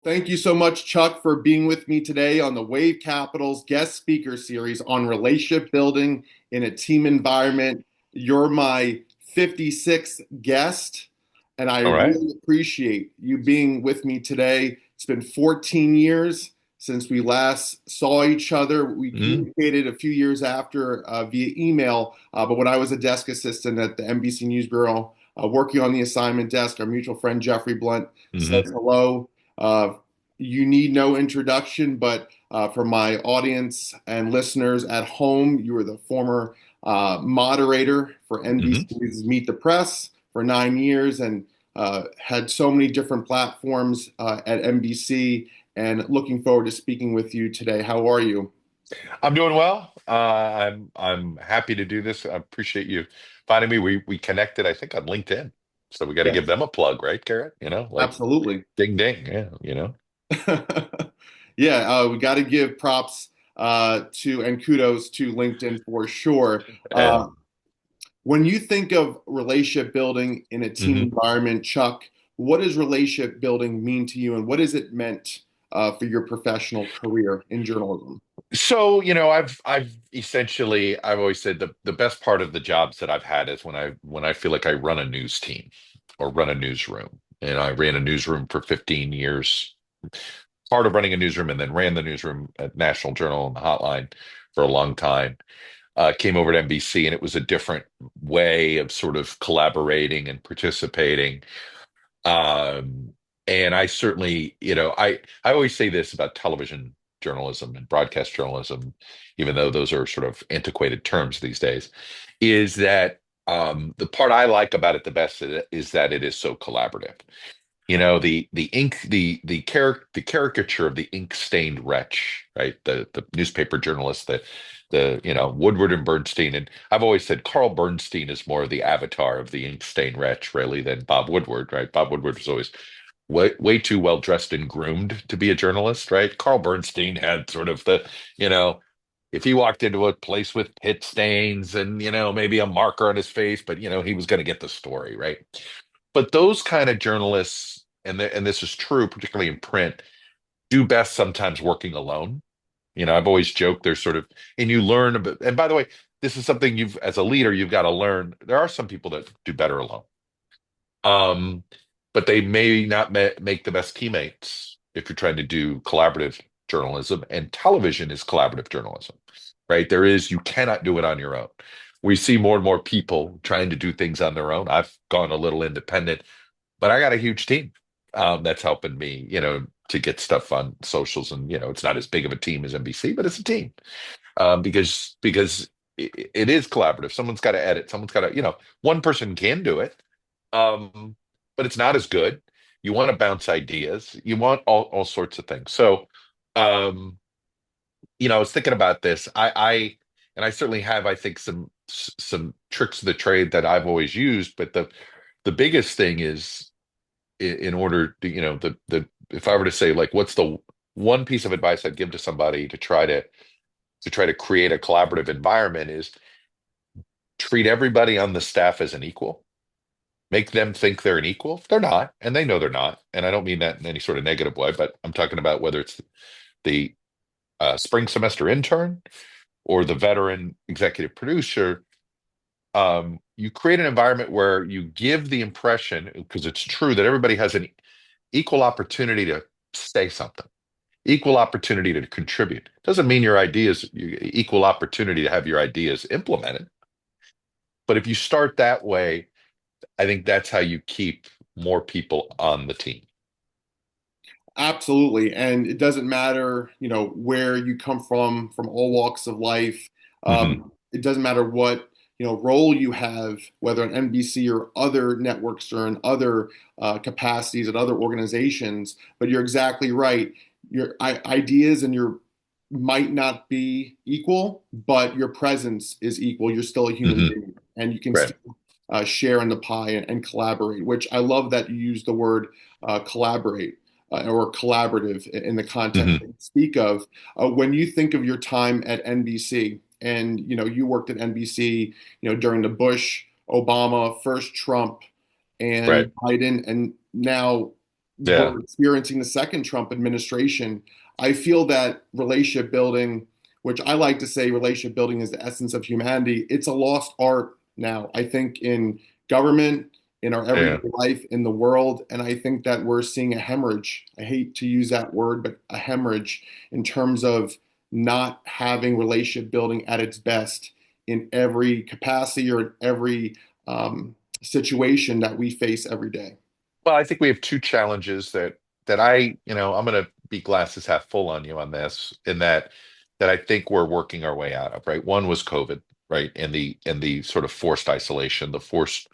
Thank you so much, Chuck, for being with me today on the WaveCapital's guest speaker series on relationship building in a team environment. You're my 56th guest, and I All right. really appreciate you being with me today. It's been 14 years since we last saw each other. We Mm, communicated a few years after via email, but when I was a desk assistant at the NBC News Bureau, working on the assignment desk, our mutual friend Jeffrey Blunt says hmm hello. Uh, you need no introduction, but for my audience and listeners at home, you were the former moderator for hmm NBC's Meet the Press for 9 years and had so many different platforms at NBC. And looking forward to speaking with you today. How are you? I'm doing well. I'm happy to do this. I appreciate you finding me. We connected, I think, on LinkedIn. So we got to give Yes, them a plug, right, Garrett? Like absolutely. ding ding. Yeah. Yeah, we got to give props to and kudos to LinkedIn for sure. And When you think of relationship building in a team mhm. environment, Chuck, what does relationship building mean to you, and what has it meant for your professional career in journalism? So, I've essentially I've always said the best part of the jobs that I've had is when I feel like I run a news team or run a newsroom. And I ran a newsroom for 15 years, part of running a newsroom, and then ran the newsroom at National Journal and the Hotline for a long time. Came over to NBC, and it was a different way of sort of collaborating and participating. Um, and I certainly, I always say this about television journalism and broadcast journalism, even though those are sort of antiquated terms these days, is that the part I like about it the best is that it is so collaborative. The ink the caricature of the ink stained wretch, right? The newspaper journalist, the Woodward and Bernstein. And I've always said Carl Bernstein is more the avatar of the ink stained wretch, really, than Bob Woodward, right? Bob Woodward was always way too well dressed and groomed to be a journalist, right? Carl Bernstein had sort of you know if he walked into a place with pit stains and maybe a marker on his face, but he was going to get the story, right? But those kind of journalists, and this is true, particularly in print, do best sometimes working alone. I've always joked there's sort of, and you learn about, and by the way, this is something as a leader, you've got to learn. There are some people that do better alone. Um, but they may not make the best teammates if you're trying to do collaborative journalism, and television is collaborative journalism, right? You cannot do it on your own. We see more and more people trying to do things on their own. I've gone a little independent, but I got a huge team that's helping me, to get stuff on socials. And, it's not as big of a team as NBC, but it's a team because it is collaborative. Someone's got to edit. Someone's got to, one person can do it, um, but it's not as good. You want to bounce ideas. You want all sorts of things. So, um, I was thinking about this. And I certainly have, I think, some tricks of the trade that I've always used. But the biggest thing is in order to, the if I were to say like, what's the one piece of advice I'd give to somebody to try to create a collaborative environment is treat everybody on the staff as an equal. Make them think they're an equal. They're not, and they know they're not. And I don't mean that in any sort of negative way, but I'm talking about whether it's the spring semester intern or the veteran executive producer. You create an environment where you give the impression, because it's true, that everybody has an equal opportunity to say something, equal opportunity to contribute. Doesn't mean your ideas, equal opportunity to have your ideas implemented. But if you start that way, I think that's how you keep more people on the team. Absolutely. And it doesn't matter, where you come from all walks of life. Hmm It doesn't matter what, role you have, whether on NBC or other networks or in other capacities at other organizations. But you're exactly right. Your ideas and your might not be equal, but your presence is equal. You're still a human hmm being, and you can Right. still share in the pie and collaborate. Which I love that you use the word collaborate or collaborative in the context that hmm you speak of. When you think of your time at NBC, and you worked at NBC, during the Bush, Obama, first Trump, Right. and Biden, and now. Yeah. we're experiencing the second Trump administration, I feel that relationship building, which I like to say relationship building is the essence of humanity, it's a lost art now. I think in government, in our everyday Yeah. life, in the world, and I think that we're seeing a hemorrhage. I hate to use that word, but a hemorrhage in terms of not having relationship building at its best in every capacity or in every situation that we face every day. Well, I think we have two challenges that I'm going to be glasses half full on you on this, in that I think we're working our way out of, right? One was COVID, right? And the sort of forced isolation, the forced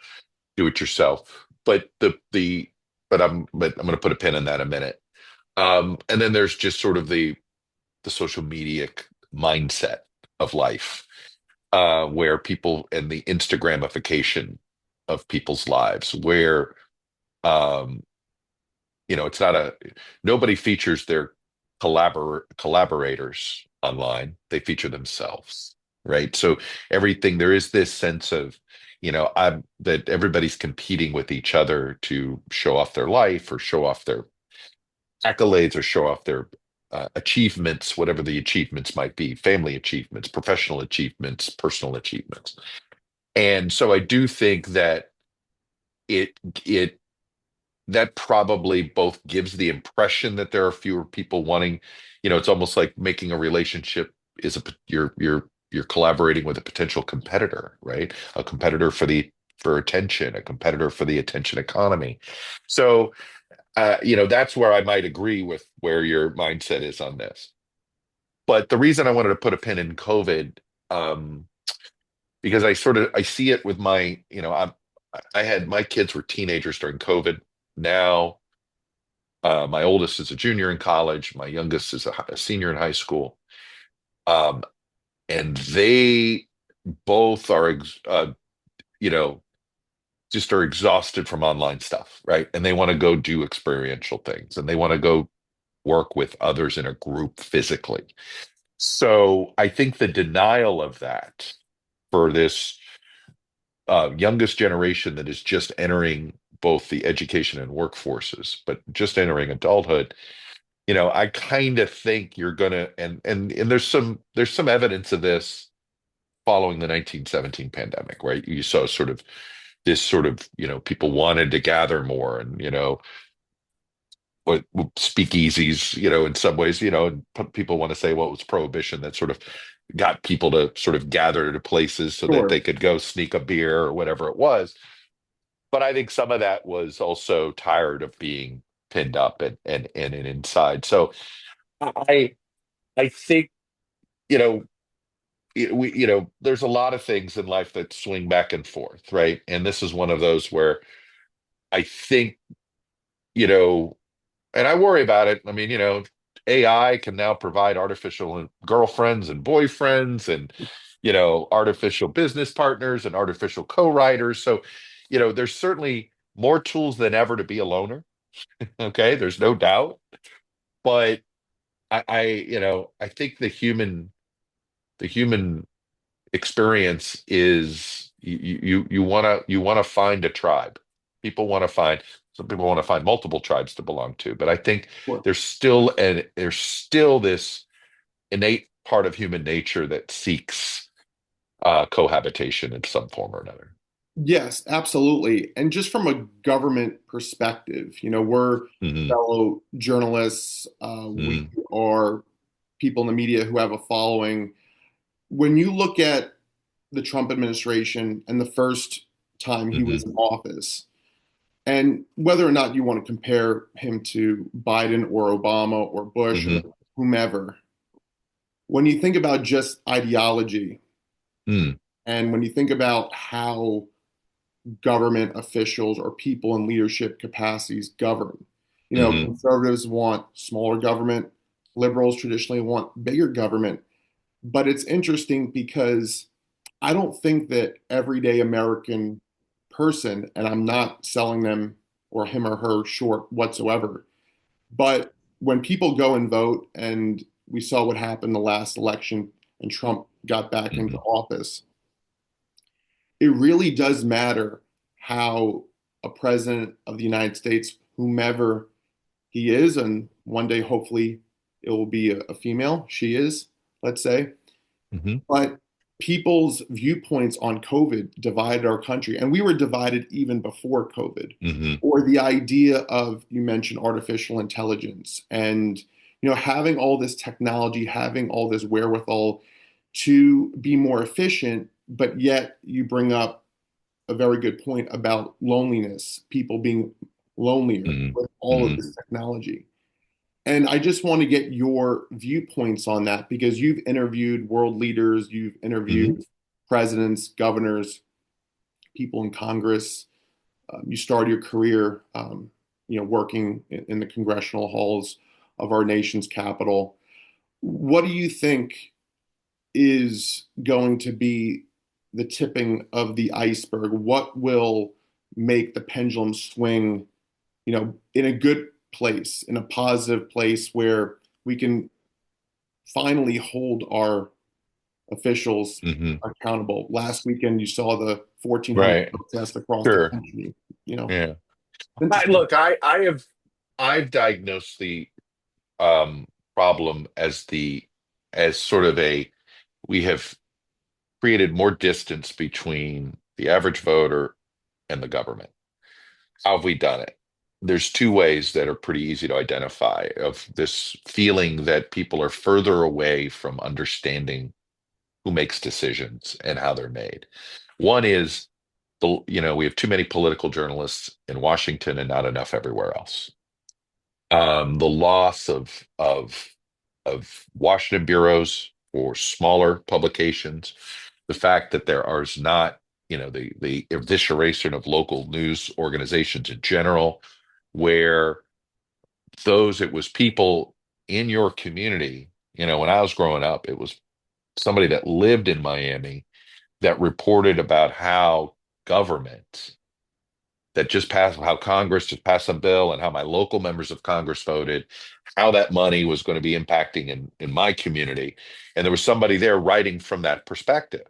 do it yourself. But I'm going to put a pin in that in a minute. And then there's just sort of the social media mindset of life, where people and the Instagramification of people's lives, where um, it's not a nobody features their collaborators online. They feature themselves, right? So everything there is this sense of, I'm that everybody's competing with each other to show off their life or show off their accolades or show off their achievements, whatever the achievements might be, family achievements, professional achievements, personal achievements. And so I do think that it that probably both gives the impression that there are fewer people wanting, it's almost like making a relationship is you're collaborating with a potential competitor, right? A competitor for attention, a competitor for the attention economy. So, that's where I might agree with where your mindset is on this. But the reason I wanted to put a pin in COVID, um, because I see it with I had my kids were teenagers during COVID. Now, my oldest is a junior in college. My youngest is a senior in high school. Um, and they both are, you know, just are exhausted from online stuff, right? And they want to go do experiential things and they want to go work with others in a group physically. So I think the denial of that for this youngest generation that is just entering both the education and workforces, but just entering adulthood, I kind of think you're gonna and there's some evidence of this following the 1917 pandemic, right? You saw sort of this sort of, people wanted to gather more and, what speakeasies, in some ways, and people want to say, well, it was prohibition that sort of got people to sort of gather to places so that Sure. they could go sneak a beer or whatever it was. But I think some of that was also tired of being pinned up and inside. So I I think, you know, there's a lot of things in life that swing back and forth, right? And this is one of those where I think, you know, and I worry about it. I mean, AI can now provide artificial girlfriends and boyfriends and, artificial business partners and artificial co-writers. So, there's certainly more tools than ever to be a loner. Okay, there's no doubt. But I think the human experience is you want to find a tribe. People want to find Some people want to find multiple tribes to belong to, but I think Sure. there's still this innate part of human nature that seeks cohabitation in some form or another. Yes, absolutely. And just from a government perspective, we're Hmm. fellow journalists. We Hmm. are people in the media who have a following. When you look at the Trump administration and the first time he was Hmm. in office, and whether or not you want to compare him to Biden or Obama or Bush or Hmm. whomever, when you think about just ideology Hmm. and when you think about how government officials or people in leadership capacities govern. Hmm. Conservatives want smaller government, liberals traditionally want bigger government. But it's interesting because I don't think that everyday American person, and I'm not selling them or him or her short whatsoever, but when people go and vote, and we saw what happened the last election and Trump got back into Hmm. office, it really does matter how a president of the United States, whomever he is, and one day hopefully it will be a female. She is, let's say. Hmm. But people's viewpoints on COVID divided our country, and we were divided even before COVID. Hmm. Or the idea of, you mentioned artificial intelligence, and having all this technology, having all this wherewithal to be more efficient, but yet you bring up a very good point about loneliness, people being lonelier Hmm. with all of Hmm. this technology. And I just want to get your viewpoints on that because you've interviewed world leaders, you've Hmm. interviewed presidents, governors, people in Congress. You started your career, working in the congressional halls of our nation's capital. What do you think is going to be the tipping of the iceberg? What will make the pendulum swing, in a good place, in a positive place where we can finally hold our officials Hmm. accountable? Last weekend, you saw the 1,400 Right. protests across the Sure. country. You know, Yeah. interesting. Look, I've diagnosed the um, problem as sort of we have created more distance between the average voter and the government. How have we done it? There's two ways that are pretty easy to identify of this feeling that people are further away from understanding who makes decisions and how they're made. One is we have too many political journalists in Washington and not enough everywhere else. The loss of Washington bureaus or smaller publications, the fact that there is not, the evisceration of local news organizations in general, where it was people in your community. When I was growing up, it was somebody that lived in Miami that reported about how government that just passed, how Congress just passed a bill and how my local members of Congress voted, how that money was going to be impacting in my community. And there was somebody there writing from that perspective.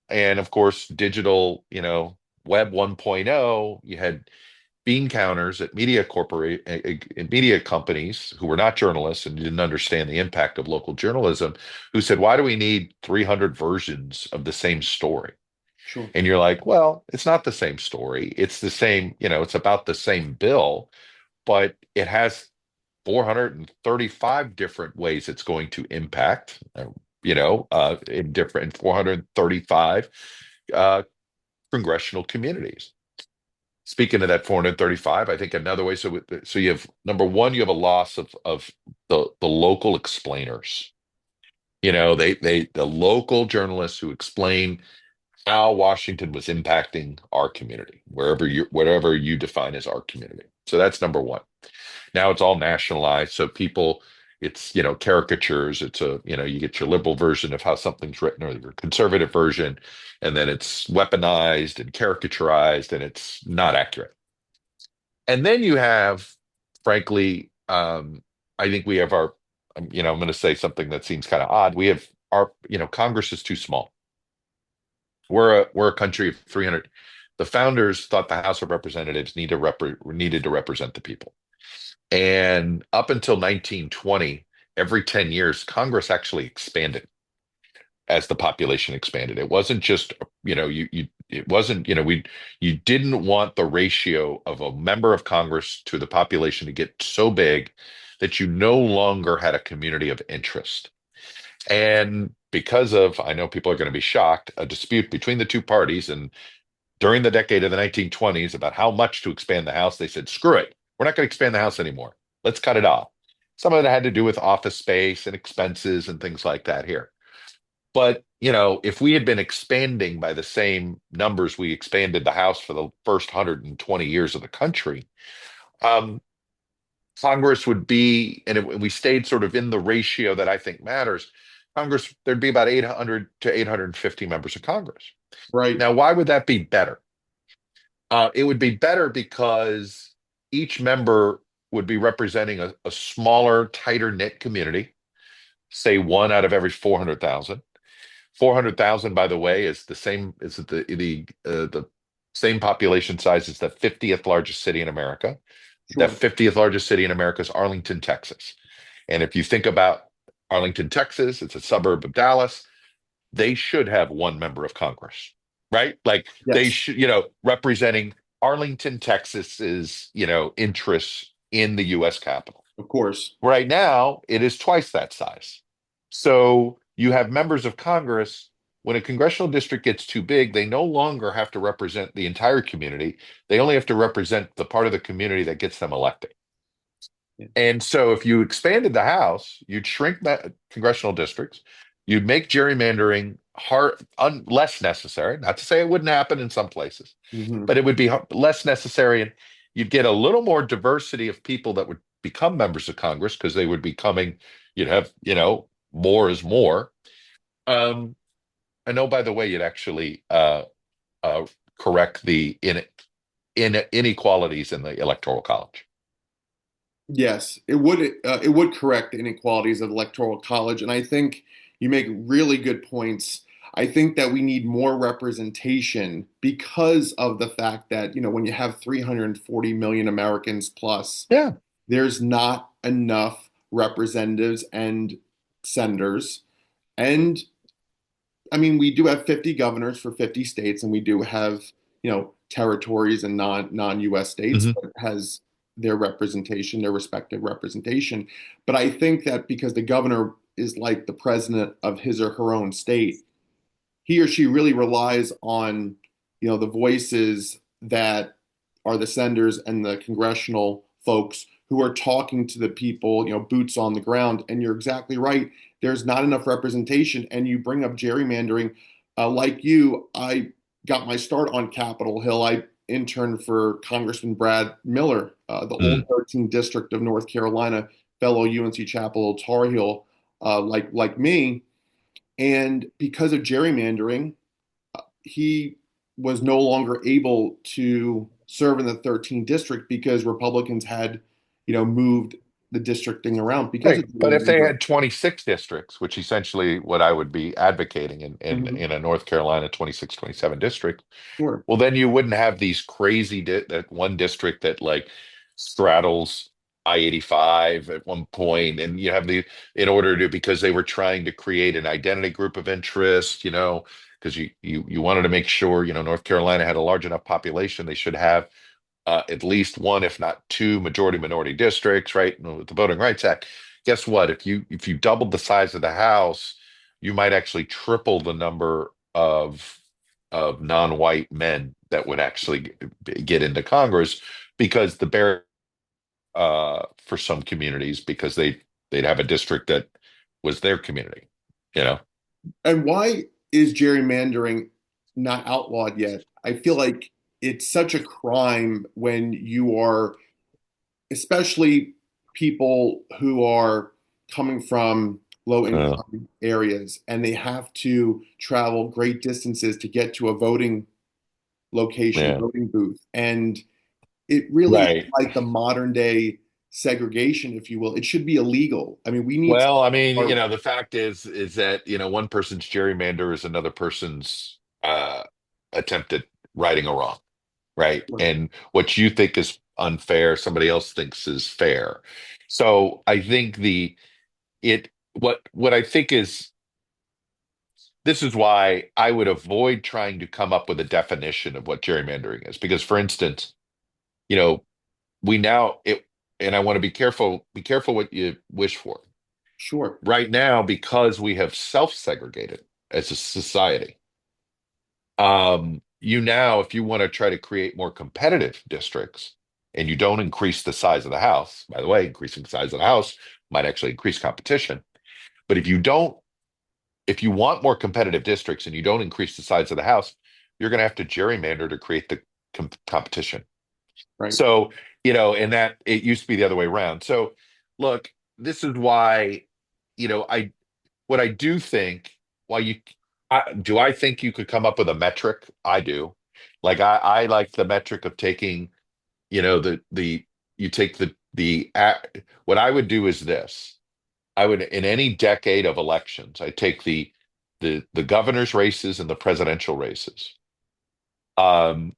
And of course, digital, web 1.0, you had bean counters at media companies who were not journalists and didn't understand the impact of local journalism, who said, why do we need 300 versions of the same story? Sure. And you're like, well, it's not the same story. It's the same, it's about the same bill, but it has 435 different ways it's going to impact, in different 435 uh, congressional communities. Speaking of that 435, I think another way, so you have number one, you have a loss of the local explainers. The local journalists who explain how Washington was impacting our community, whatever you define as our community. So that's number one. Now it's all nationalized. So it's, caricatures. It's you get your liberal version of how something's written or your conservative version, and then it's weaponized and caricaturized and it's not accurate. And then you have, frankly, I think we have I'm going to say something that seems kind of odd. We have Congress is too small. We're a country of 300. The founders thought the House of Representatives needed to represent the people. And up until 1920, every 10 years, Congress actually expanded as the population expanded. It wasn't just, it wasn't, you didn't want the ratio of a member of Congress to the population to get so big that you no longer had a community of interest. And because of, I know people are going to be shocked, a dispute between the two parties, and during the decade of the 1920s about how much to expand the House, they said, screw it. We're not going to expand the House anymore. Let's cut it off. Some of it had to do with office space and expenses and things like that here. But, if we had been expanding by the same numbers we expanded the House for the first 120 years of the country, um, Congress would be, and if we stayed sort of in the ratio that I think matters, Congress, there'd be about 800 to 850 members of Congress. Right. Now, why would that be better? It would be better because each member would be representing a smaller, tighter knit community, say one out of every 400,000. 400,000, by the way, is the same population size as the 50th largest city in America. The Sure. 50th largest city in America is Arlington, Texas. And if you think about Arlington, Texas, it's a suburb of Dallas. They should have one member of Congress, right? Like they Yes, should, representing Arlington, Texas's, interests in the U.S. Capitol. of course. Right now, it is twice that size. So you have members of Congress. When a congressional district gets too big, they no longer have to represent the entire community. They only have to represent the part of the community that gets them elected. Yeah. And so if you expanded the House, you'd shrink that congressional districts, you'd make gerrymandering less necessary. Not to say it wouldn't happen in some places, Hmm. but it would be less necessary. And you'd get a little more diversity of people that would become members of Congress because they would be coming, you'd have, more is more. Um, and oh, by the way, you'd actually uh, correct the inequalities in the Electoral College. Yes, it would correct the inequalities of the electoral college, and I think you make really good points. I think that we need more representation because of the fact that, when you have 340 million Americans plus, Yeah. there's not enough representatives and senators. And I mean, we do have 50 governors for 50 states, and we do have, territories and non-US states Mhm. that has their representation, their respective representation. But I think that because the governor is like the president of his or her own state, he or she really relies on, the voices that are the senators and the congressional folks who are talking to the people, boots on the ground. And you're exactly right. There's not enough representation. And you bring up gerrymandering. Like you, I got my start on Capitol Hill. I interned for Congressman Brad Miller, the old Mm. 13th district of North Carolina, fellow UNC Chapel Tar Heel, like me. And because of gerrymandering, he was no longer able to serve in the 13th district because Republicans had, moved the districting around because of Right. But if they gerrymandering. had 26 districts, which essentially what I would be advocating Mhm. in a North Carolina 26, 27 district, Sure. well, then you wouldn't have these crazy that one district that like straddles I-85 at one point, and you have in order to because they were trying to create an identity group of interest, because you wanted to make sure, North Carolina had a large enough population, they should have at least one, if not two, majority minority districts, right? With the Voting Rights Act. Guess what? If you doubled the size of the House, you might actually triple the number of non-white men that would actually get into Congress because the barrier for some communities because they'd have a district that was their community, you know? And why is gerrymandering not outlawed yet? I feel like it's such a crime when you are, especially people who are coming from low Uh, income areas and they have to travel great distances to get to a voting location, yeah. voting booth. And it really is Right. like the modern day segregation, if you will. It should be illegal. I mean, we need to Well, I mean, start. the fact is that, one person's gerrymander is another person's attempt at righting a wrong, right? And what you think is unfair, somebody else thinks is fair. So I think what I think is this is why I would avoid trying to come up with a definition of what gerrymandering is. Because for instance, you know, we now it and I want to be careful what you wish for. Sure, Right now, because we have self-segregated as a society, you now, if you want to try to create more competitive districts and you don't increase the size of the house, by the way, increasing the size of the house might actually increase competition. But if you want more competitive districts and you don't increase the size of the house, you're going to have to gerrymander to create the competition. right. So, and that it used to be the other way around. So, look, this is why, what I do think, why do I think you could come up with a metric? I do. Like I like the metric of taking, you take what I would do is this. I would in any decade of elections, I take the governor's races and the presidential races. Um,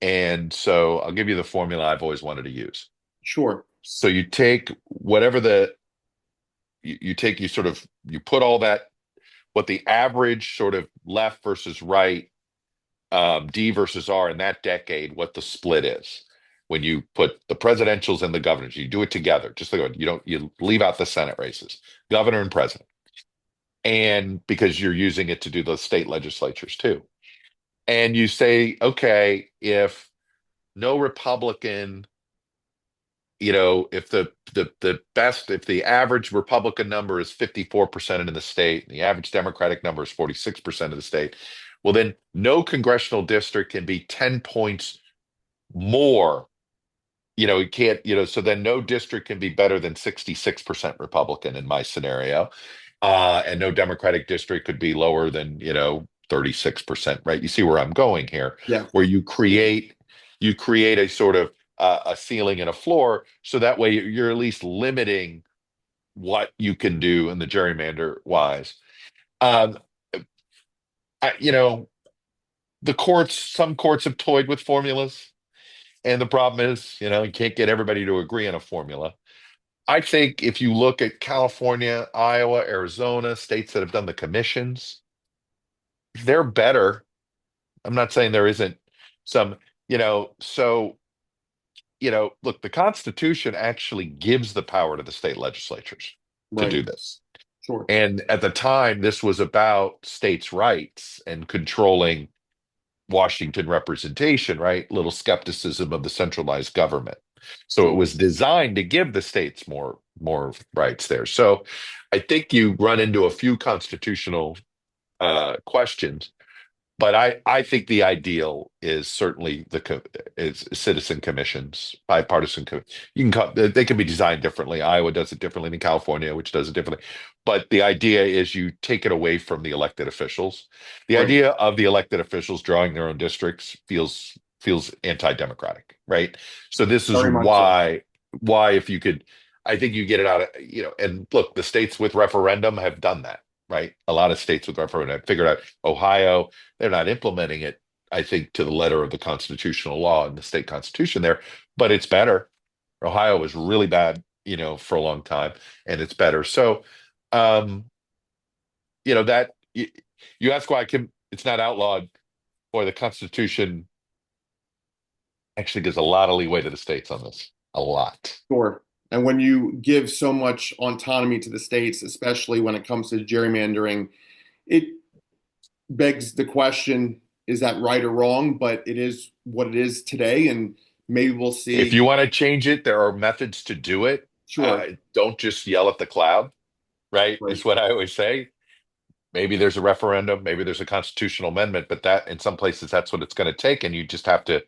and so I'll give you the formula I've always wanted to use. Sure. So you take whatever you take, you put all that, what the average sort of left versus right, D versus R in that decade, what the split is. When you put the presidentials and the governors, you do it together. Just like you leave out the Senate races, governor and president, and because you're using it to do the state legislatures too. And you say, okay, if no Republican, if if the average Republican number is 54% in the state, and the average Democratic number is 46% of the state, well, then no congressional district can be 10 points more. It can't, so then no district can be better than 66% Republican in my scenario. And no Democratic district could be lower than, 36%, right? You see where I'm going here, Yeah. where you create a sort of a ceiling and a floor, so that way you're at least limiting what you can do in the gerrymander wise. Um, some courts have toyed with formulas, and the problem is, you can't get everybody to agree on a formula. I think if you look at California, Iowa, Arizona, states that have done the commissions, they're better. I'm not saying there isn't some, so, look, the Constitution actually gives the power to the state legislatures to Right. do this. Sure. And at the time, this was about states' rights and controlling Washington representation, right? Little skepticism of the centralized government. So it Sure. was designed to give the states more rights there. So I think you run into a few constitutional questions, but I think the ideal is certainly is citizen commissions, bipartisan. You can they can be designed differently. Iowa does it differently than California, which does it differently. But the idea is you take it away from the elected officials. The Right. idea of the elected officials drawing their own districts feels anti-democratic, right? So this is Very much so. why if you could, I think you get it out of, and look, the states with referendum have done that, right? A lot of states with referendum have figured out. Ohio, they're not implementing it, I think, to the letter of the constitutional law and the state constitution there, but it's better. Ohio was really bad, for a long time, and it's better. So, um, that you ask why it's not outlawed, or the Constitution actually gives a lot of leeway to the states on this, a lot. Sure. And when you give so much autonomy to the states, especially when it comes to gerrymandering, it begs the question, is that right or wrong? But it is what it is today, and maybe we'll If see. you want to change it, there are methods to do it. Sure. Don't just yell at the cloud, right? Right. Is what I always say. Maybe there's a referendum, maybe there's a constitutional amendment, but that in some places that's what it's going to take, and you just have to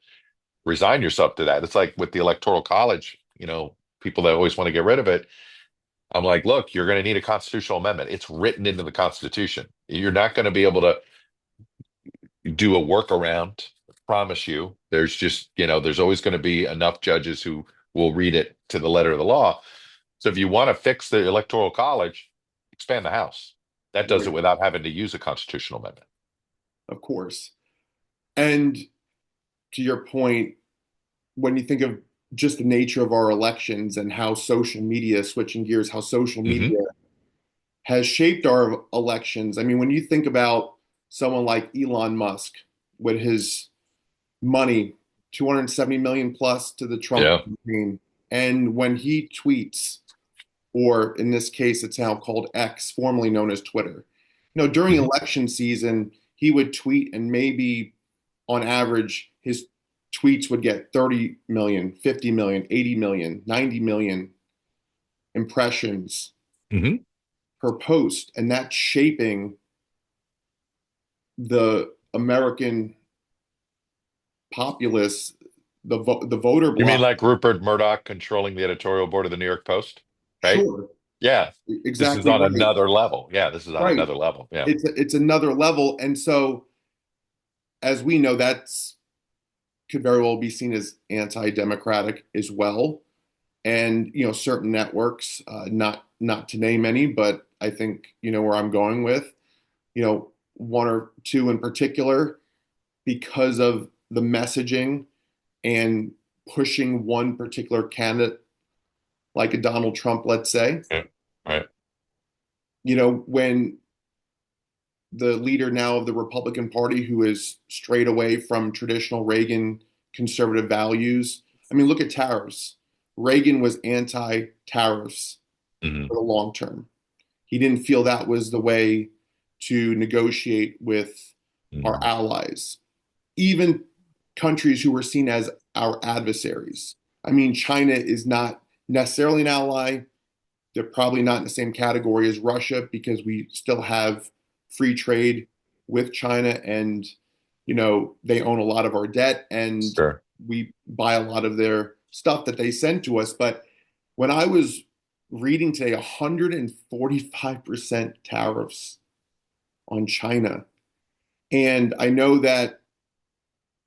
resign yourself to that. It's like with the Electoral College, people that always want to get rid of it. I'm like, look, you're going to need a constitutional amendment. It's written into the Constitution. You're not going to be able to do a workaround. I promise you. There's just, there's always going to be enough judges who will read it to the letter of the law. So if you want to fix the Electoral College, expand the House. That does it Right. without having to use a constitutional amendment. Of course. And to your point, when you think of just the nature of our elections and how social media, switching gears, how social Hmm. media has shaped our elections. I mean, when you think about someone like Elon Musk with his money, 270 million plus to the Trump Yeah. campaign, and when he tweets, or in this case, it's now called X, formerly known as Twitter. During Hmm. election season, he would tweet, and maybe on average, his tweets would get 30 million, 50 million, 80 million, 90 million impressions Hmm. per post. And that's shaping the American populace, the voter You mean bloc. like Rupert Murdoch controlling the editorial board of the New York Post, right? Sure, Yeah. This is exactly on right. another level. Yeah, this is on Right. another level. Yeah. It's another level. And so, as we know, that's could very well be seen as anti-democratic as well. And certain networks, not to name any, but I think where I'm going with, one or two in particular, because of the messaging and pushing one particular candidate like a Donald Trump, let's say. Yeah. Right. When the leader now of the Republican Party, who is strayed away from traditional Reagan conservative values. I mean, look at tariffs. Reagan was anti-tariffs Hmm. for the long term. He didn't feel that was the way to negotiate with our Hmm. allies, even countries who were seen as our adversaries. I mean, China is not necessarily an ally. They're probably not in the same category as Russia because we still have free trade with China, and they own a lot of our debt, and Sure. we buy a lot of their stuff that they send to us. But when I was reading today, 145% tariffs on China, and I know that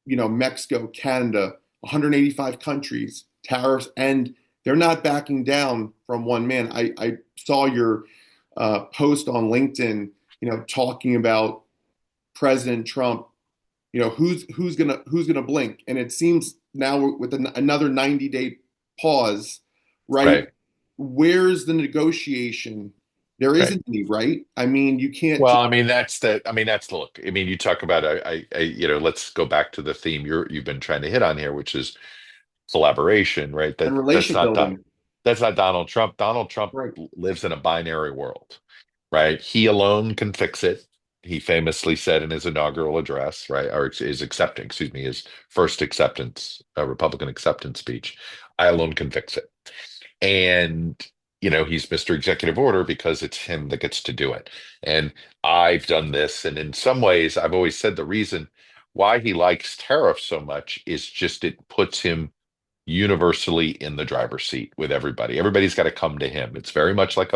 Mexico, Canada, 185 countries, tariffs, and they're not backing down from one man. I saw your post on LinkedIn, talking about President Trump. Who's gonna blink, and it seems now with another 90-day pause, right? Right. Where's the negotiation? There Right. isn't any, right? I mean, you can't Well, just I mean, that's the look. I mean, you talk about, let's go back to the theme you've been trying to hit on here, which is collaboration, right? and That's relation not building, that's not Donald Trump. Donald Trump right? lives in a binary world, right? He alone can fix it. He famously said in his inaugural address, right, or his acceptance, excuse me, his first acceptance, Republican acceptance speech, I alone can fix it. And he's Mr. Executive Order because it's him that gets to do it. And I've done this, and in some ways, I've always said the reason why he likes tariffs so much is just it puts him universally in the driver's seat with everybody. Everybody's got to come to him. It's very much like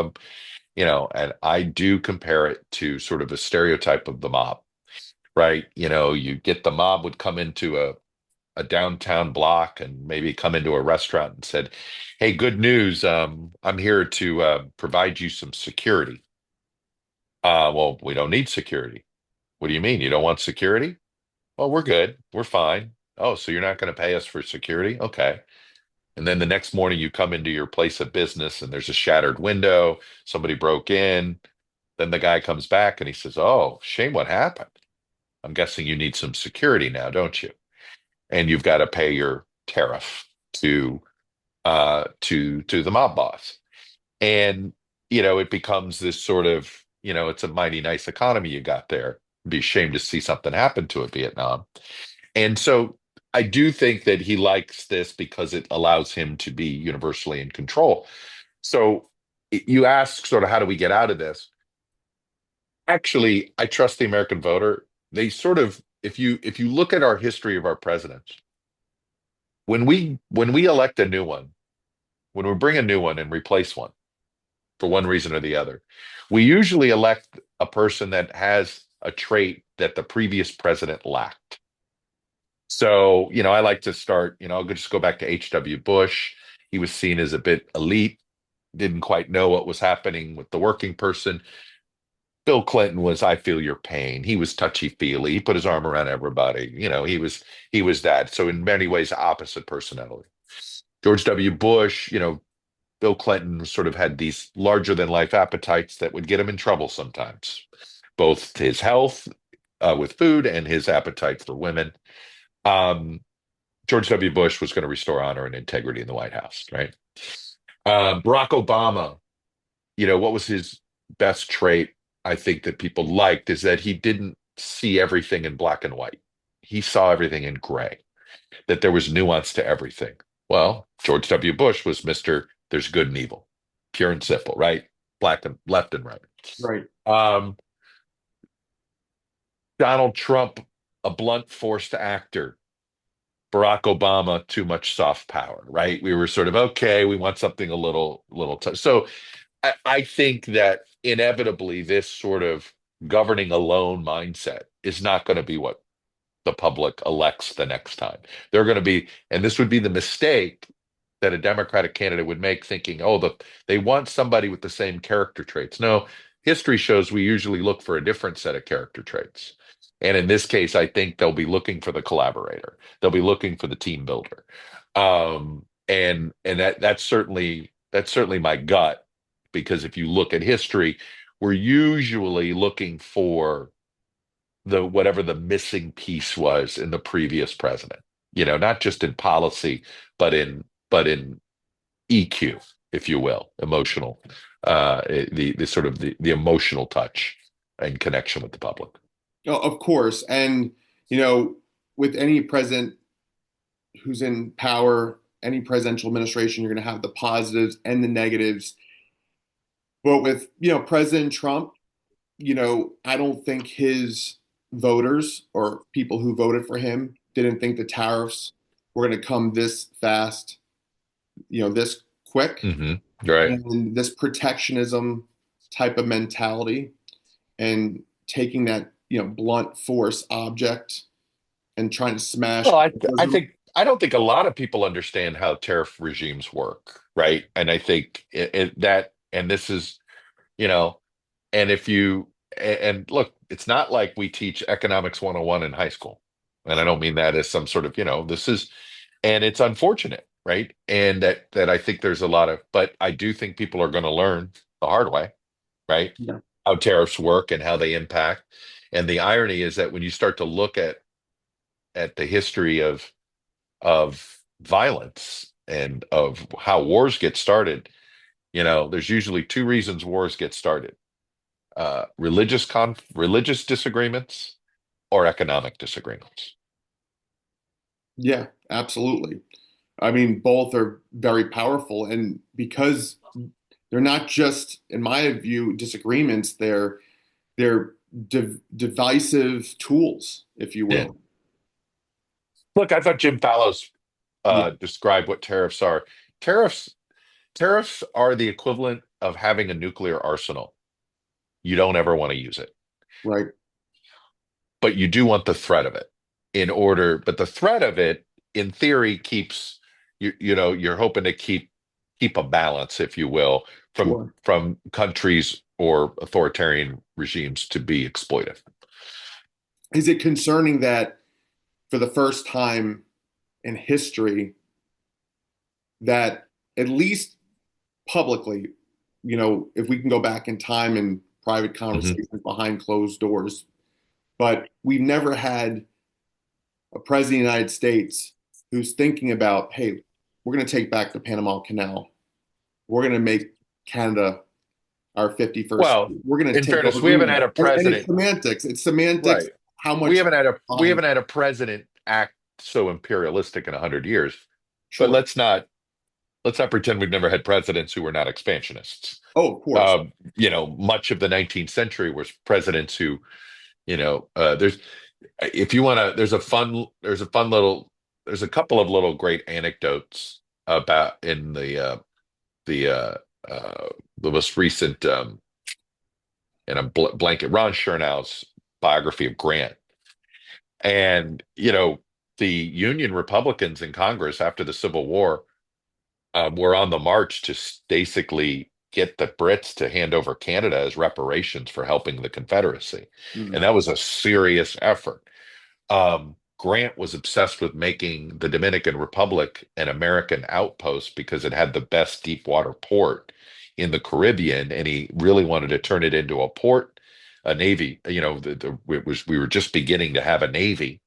and I do compare it to sort of a stereotype of the mob, right? You get the mob would come into a downtown block and maybe come into a restaurant and said, "Hey, good news. I'm here to provide you some security." Well, we don't need security. What do you mean? You don't want security? Well, we're good. We're fine. Oh, so you're not going to pay us for security? Okay. And then the next morning you come into your place of business and there's a shattered window, somebody broke in. Then the guy comes back and he says, "Oh, shame what happened. I'm guessing you need some security now, don't you?" And you've got to pay your tariff to to the mob boss. And it becomes this sort of, it's a mighty nice economy you got there. It'd be a shame to see something happen to it, Vietnam. And so I do think that he likes this because it allows him to be universally in control. So you ask sort of how do we get out of this? Actually, I trust the American voter. They sort of, if you look at our history of our presidents, when we elect a new one, when we bring a new one and replace one for one reason or the other, we usually elect a person that has a trait that the previous president lacked. So, I like to start, I'll just go back to H.W. Bush. He was seen as a bit elite, didn't quite know what was happening with the working person. Bill Clinton was, I feel your pain. He was touchy-feely. He put his arm around everybody. He was that. So in many ways, opposite personality. George W. Bush, Bill Clinton sort of had these larger than life appetites that would get him in trouble sometimes, both his health with food and his appetite for women. Um, George W. Bush was going to restore honor and integrity in the White House, right? Barack Obama, what was his best trait? I think that people liked is that he didn't see everything in black and white. He saw everything in gray, that there was nuance to everything. Well, George W. Bush was Mr. There's good and evil, pure and simple, right? Black and left and right. Right. Um, Donald Trump, a blunt forced actor. Barack Obama, too much soft power, right? We were sort of okay. We want something a little tough. So I think that inevitably this sort of governing alone mindset is not going to be what the public elects the next time. They're going to be, and this would be the mistake that a Democratic candidate would make, thinking, oh, they want somebody with the same character traits. No, history shows we usually look for a different set of character traits. And in this case, I think they'll be looking for the collaborator. They'll be looking for the team builder. And that's certainly That's certainly my gut, because if you look at history, we're usually looking for the whatever the missing piece was in the previous president. Not just in policy, but in EQ, if you will, emotional, the sort of the emotional touch and connection with the public. Oh, of course. And, you know, with any president who's in power, any presidential administration, you're going to have the positives and the negatives. But with, President Trump, I don't think his voters or people who voted for him didn't think the tariffs were going to come this fast, this quick, Hmm. Right. and this protectionism type of mentality and taking that, blunt force object and trying to smash Well, I capitalism. think I don't think a lot of people understand how tariff regimes work, right? And I think and this is, you know, and if you, and look, it's not like we teach economics 101 in high school. And I don't mean that as some sort of, this is, and it's unfortunate, right? And that I think there's a lot of, but I do think people are going to learn the hard way, right? Yeah. How tariffs work and how they impact. And the irony is that when you start to look at the history of violence and of how wars get started, there's usually two reasons wars get started: religious disagreements or economic disagreements. Yeah, absolutely. I mean, both are very powerful, and because they're not just, in my view, disagreements, they're divisive tools, if you Yeah. will. Look, I thought Jim Fallows Yeah, described what tariffs are. Tariffs tariffs are the equivalent of having a nuclear arsenal. You don't ever want to use it, right. but you do want the threat of it but the threat of it, in theory, keeps you're hoping to keep a balance, if you will, from Sure. countries or authoritarian regimes to be exploitive. Is it concerning that for the first time in history, that at least publicly, if we can go back in time and private Hmm. conversations behind closed doors, but we've never had a president of the United States who's thinking about, hey, we're going to take back the Panama Canal. We're going to make Canada our 51st Well, state. We're going to in take over fairness, we haven't had Greenland. a And it's president. semantics. It's semantics, Right. how We much haven't had a we behind. haven't had a president act so imperialistic in 100 years. But Sure. let's not pretend we've never had presidents who were not expansionists. Oh, of course. Much of the 19th century was presidents who, there's if you want to, there's a couple of little great anecdotes about in the uh, the most recent, and I'm blanket, Ron Chernow's biography of Grant. And, the Union Republicans in Congress after the Civil War were on the march to basically get the Brits to hand over Canada as reparations for helping the Confederacy. Mm. And that was a serious effort. Grant was obsessed with making the Dominican Republic an American outpost because it had the best deep water port in the Caribbean, and he really wanted to turn it into a port, a navy. We were just beginning to have a navy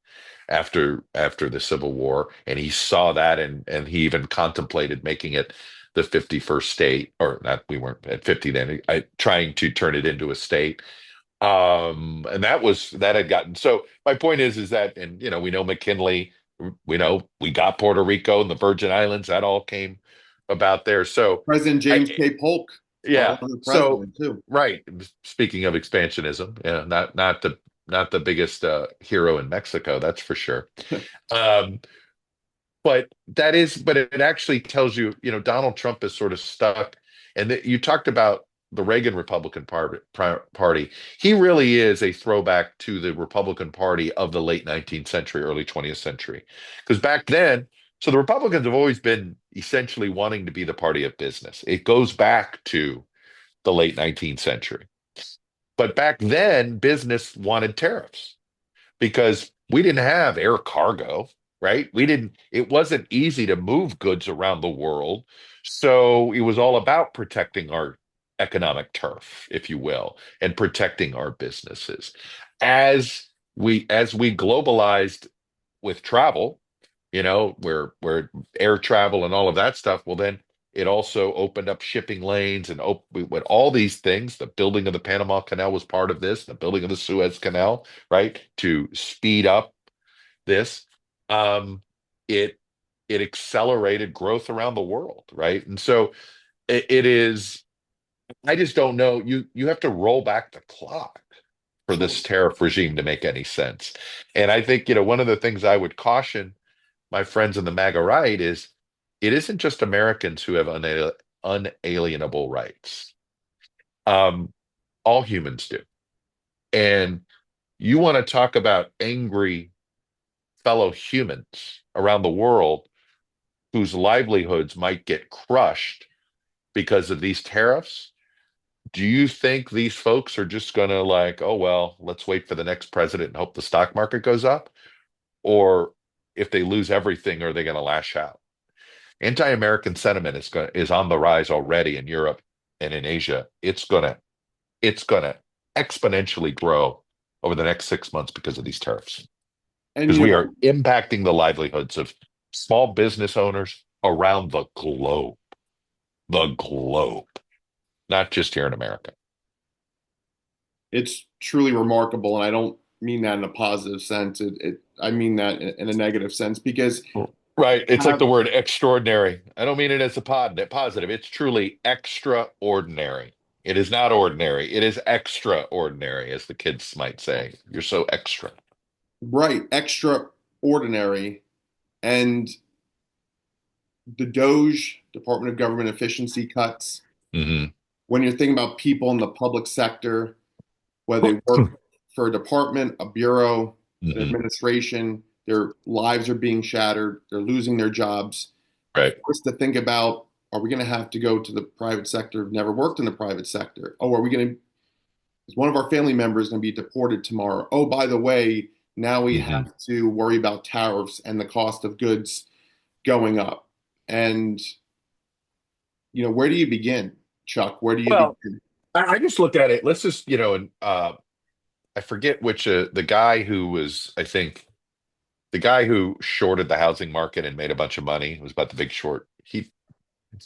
after the Civil War, and he saw that, and he even contemplated making it the 51st state, or not. We weren't at 50 then. Trying to turn it into a state. And that had gotten, so my point is that, and we know McKinley, we know we got Puerto Rico and the Virgin Islands, that all came about there. So President James I K. Polk, yeah. another So president too. right. Speaking of expansionism, yeah, not the biggest hero in Mexico, that's for sure. Um, but it actually tells you, Donald Trump is sort of stuck. And you talked about the Reagan Republican Party. He really is a throwback to the Republican Party of the late 19th century, early 20th century. Because back then, so the Republicans have always been essentially wanting to be the party of business. It goes back to the late 19th century. But back then, business wanted tariffs because we didn't have air cargo, right? It wasn't easy to move goods around the world. So it was all about protecting our economic turf, if you will, and protecting our businesses. As as we globalized with travel, where air travel and all of that stuff, well, then it also opened up shipping lanes and with all these things. The building of the Panama Canal was part of this, the building of the Suez Canal, right, to speed up this. Um, it it accelerated growth around the world, right? And so it is. I just don't know. You have to roll back the clock for Sure. this tariff regime to make any sense. And I think, one of the things I would caution my friends in the MAGA right is it isn't just Americans who have unalienable rights. Um, all humans do. And you want to talk about angry fellow humans around the world whose livelihoods might get crushed because of these tariffs. Do you think these folks are just going to like, oh, well, let's wait for the next president and hope the stock market goes up? Or if they lose everything, are they going to lash out? Anti-American sentiment is on the rise already in Europe and in Asia. It's gonna exponentially grow over the next 6 months because of these tariffs. And Because we are impacting the livelihoods of small business owners around the globe, not just here in America. it's truly remarkable, and I don't mean that in a positive sense. I mean that in a negative sense because Right. It's like have the word extraordinary. I don't mean it as a positive. It's truly extraordinary. It is not ordinary. It is extraordinary, as the kids might say. You're so extra. right extraordinary, and the Doge Department of Government Efficiency cuts. Hmm. When you're thinking about people in the public sector, whether they work for a department, a bureau, an Hmm. administration, their lives are being shattered. They're losing their jobs. Right. First, to think about, are we going to have to go to the private sector? Have never worked in the private sector. Oh, are we going to? Is one of our family members going to be deported tomorrow? Oh, by the way, now we Hmm. have to worry about tariffs and the cost of goods going up. And where do you begin, Chuck? Where do you Well, begin? I just look at it. Let's just, and I forget which the guy who was, I think, the guy who shorted the housing market and made a bunch of money. It was about the Big Short. He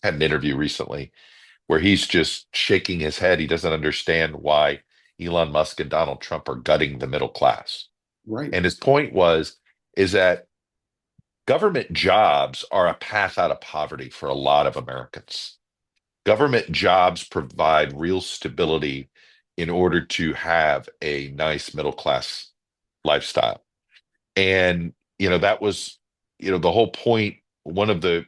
had an interview recently where he's just shaking his head. He doesn't understand why Elon Musk and Donald Trump are gutting the middle class. Right. And his point is that government jobs are a path out of poverty for a lot of Americans. Government jobs provide real stability in order to have a nice middle class lifestyle. And, that was, the whole point, one of the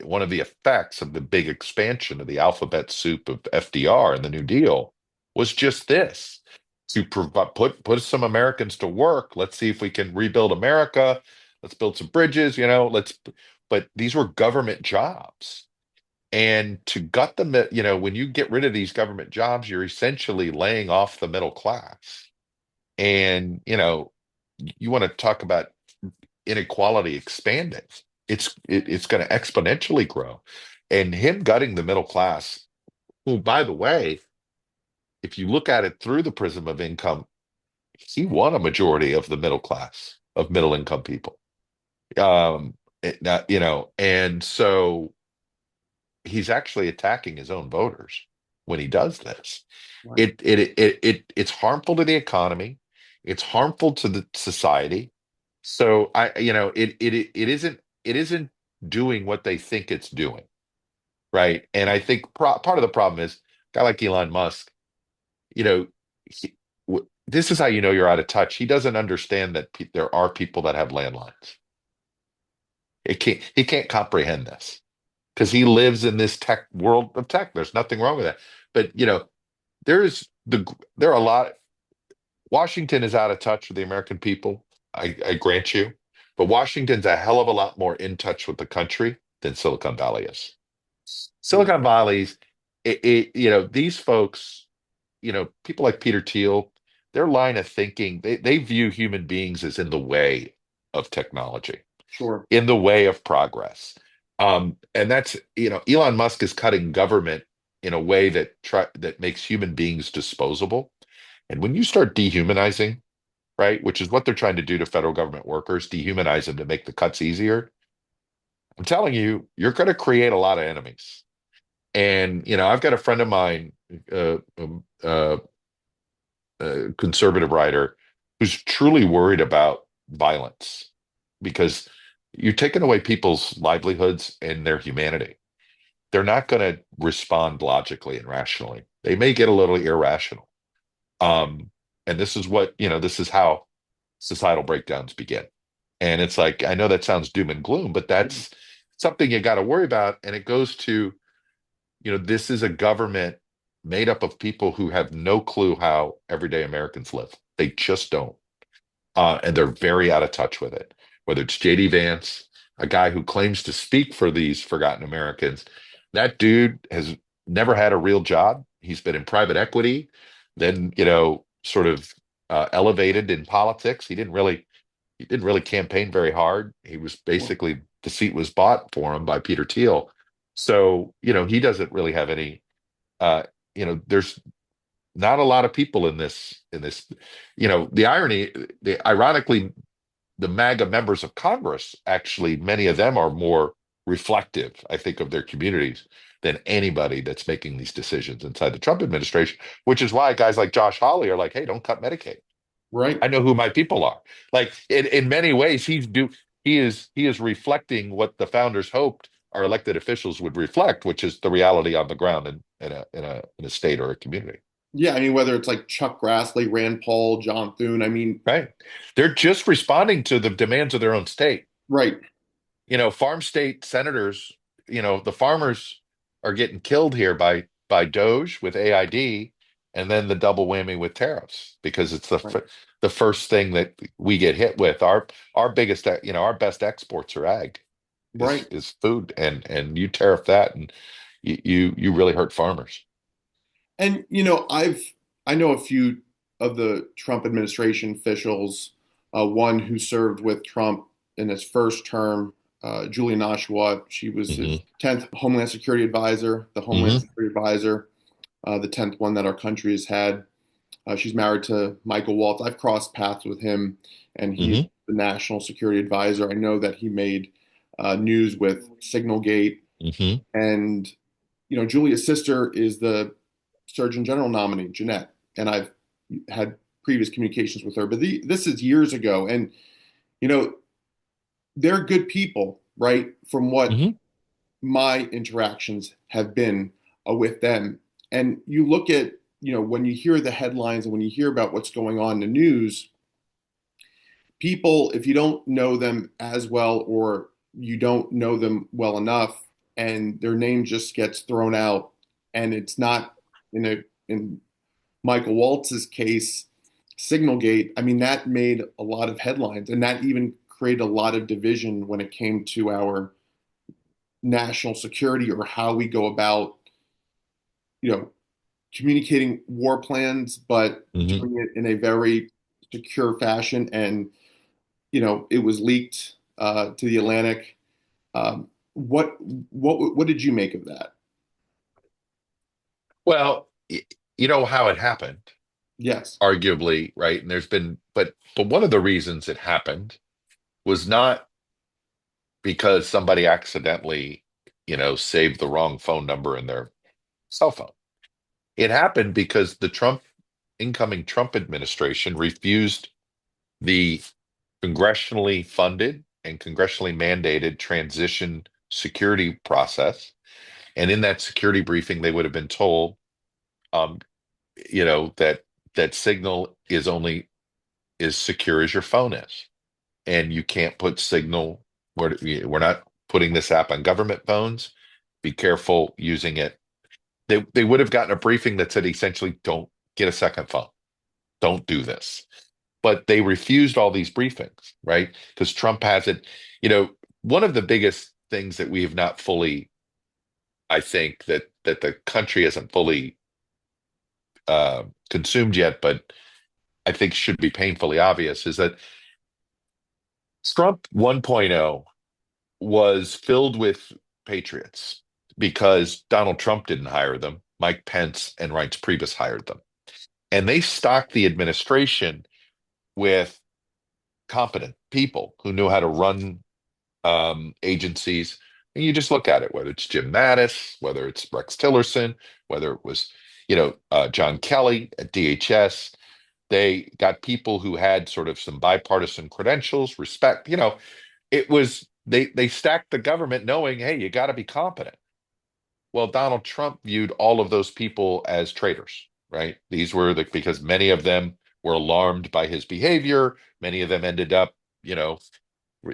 effects of the big expansion of the alphabet soup of FDR and the New Deal was just this to provide put some Americans to work. Let's see if we can rebuild America. Let's build some bridges, but these were government jobs. And to gut them, when you get rid of these government jobs, you're essentially laying off the middle class. And, you want to talk about inequality expanding. It's going to exponentially grow. And him gutting the middle class, who, by the way, if you look at it through the prism of income, he won a majority of the middle class, of middle income people. And so he's actually attacking his own voters when he does this. Right. It's harmful to the economy. It's harmful to the society. So it isn't doing what they think it's doing, right? And I think part of the problem is a guy like Elon Musk, you know, this is how you know you're out of touch. He doesn't understand that there are people that have landlines. He can't comprehend this because he lives in this tech world of tech. There's nothing wrong with that. But there are a lot. Washington is out of touch with the American people. I grant you, but Washington's a hell of a lot more in touch with the country than Silicon Valley is. Yeah. Silicon Valley's, these folks, people like Peter Thiel, their line of thinking, they view human beings as in the way of technology, Sure. in the way of progress. And that's, Elon Musk is cutting government in a way that makes human beings disposable. And when you start dehumanizing, right, which is what they're trying to do to federal government workers, dehumanize them to make the cuts easier, I'm telling you, you're going to create a lot of enemies. And, I've got a friend of mine, a conservative writer, who's truly worried about violence because you're taking away people's livelihoods and their humanity. They're not going to respond logically and rationally. They may get a little irrational. Um, and this is how societal breakdowns begin. And it's like, I know that sounds doom and gloom, but that's something you got to worry about. And it goes to, this is a government made up of people who have no clue how everyday Americans live. They just don't. And they're very out of touch with it. Whether it's JD Vance, a guy who claims to speak for these forgotten Americans, that dude has never had a real job. He's been in private equity, then, sort of elevated in politics. He didn't really campaign very hard. He was basically, the seat was bought for him by Peter Thiel. So, he doesn't really have any, there's not a lot of people in this, ironically, the MAGA members of Congress, actually, many of them are more reflective, I think, of their communities than anybody that's making these decisions inside the Trump administration, which is why guys like Josh Hawley are like, hey, don't cut Medicaid. Right. I know who my people are. Like in many ways, he is reflecting what the founders hoped our elected officials would reflect, which is the reality on the ground in a state or a community. Yeah, I mean, whether it's like Chuck Grassley, Rand Paul, John Thune, I mean, Right. They're just responding to the demands of their own state. right, Farm state senators, the farmers are getting killed here by Doge with AID, and then the double whammy with tariffs because it's right, the first thing that we get hit with. Our biggest, our best exports are ag, is right. is food, and you tariff that, and you really hurt farmers. And I know a few of the Trump administration officials. One who served with Trump in his first term, Julian Oshawa. She was his Hmm. 10th Homeland Security advisor, the Homeland Hmm. Security advisor, the 10th one that our country has had. She's married to Michael Waltz. I've crossed paths with him, and he's Hmm. the national security advisor. I know that he made news with Signalgate, Hmm. and Julia's sister is the Surgeon General nominee, Jeanette, and I've had previous communications with her. But this is years ago, and you know they're good people, right? From what Hmm. my interactions have been with them, and you look at when you hear the headlines and when you hear about what's going on in the news, people, if you don't know them as well or you don't know them well enough, and their name just gets thrown out, and it's not in Michael Waltz's case, Signalgate, I mean, that made a lot of headlines, and that even created a lot of division when it came to our national security or how we go about, you know, communicating war plans, but Hmm. doing it in a very secure fashion. And, it was leaked to the Atlantic. What did you make of that? Well, you know how it happened, Yes. arguably, right? And but one of the reasons it happened was not because somebody accidentally, saved the wrong phone number in their cell phone. It happened because the incoming Trump administration refused the congressionally funded and congressionally mandated transition security process. And in that security briefing, they would have been told, um, that Signal is only as secure as your phone is, and you can't put Signal. We're not putting this app on government phones. Be careful using it. They would have gotten a briefing that said essentially, don't get a second phone. Don't do this. But they refused all these briefings, right? Because Trump hasn't, one of the biggest things that we have not fully, I think, that the country hasn't fully consumed yet, but I think should be painfully obvious, is that Trump 1.0 was filled with patriots because Donald Trump didn't hire them. Mike Pence and Reince Priebus hired them. And they stocked the administration with competent people who knew how to run agencies. And you just look at it, whether it's Jim Mattis, whether it's Rex Tillerson, whether it was, John Kelly at DHS. They got people who had sort of some bipartisan credentials, respect. It was they stacked the government knowing, hey, you got to be competent. Well, Donald Trump viewed all of those people as traitors, right? These were because many of them were alarmed by his behavior. Many of them ended up,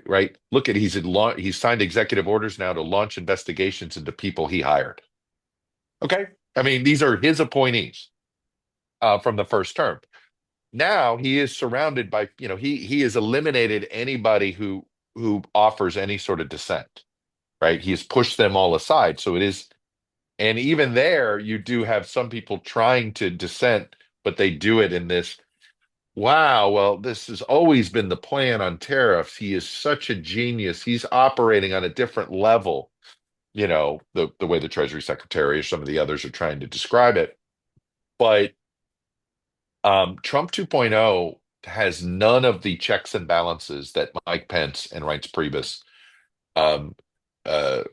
right? Look at he's signed executive orders now to launch investigations into people he hired. Okay, I mean these are his appointees from the first term. Now he is surrounded by, he has eliminated anybody who offers any sort of dissent, right? He has pushed them all aside. So it is, and even there, you do have some people trying to dissent, but they do it in this, wow, well, this has always been the plan on tariffs. He is such a genius. He's operating on a different level, the way the Treasury Secretary or some of the others are trying to describe it. But Trump 2.0 has none of the checks and balances that Mike Pence and Reince Priebus um, uh,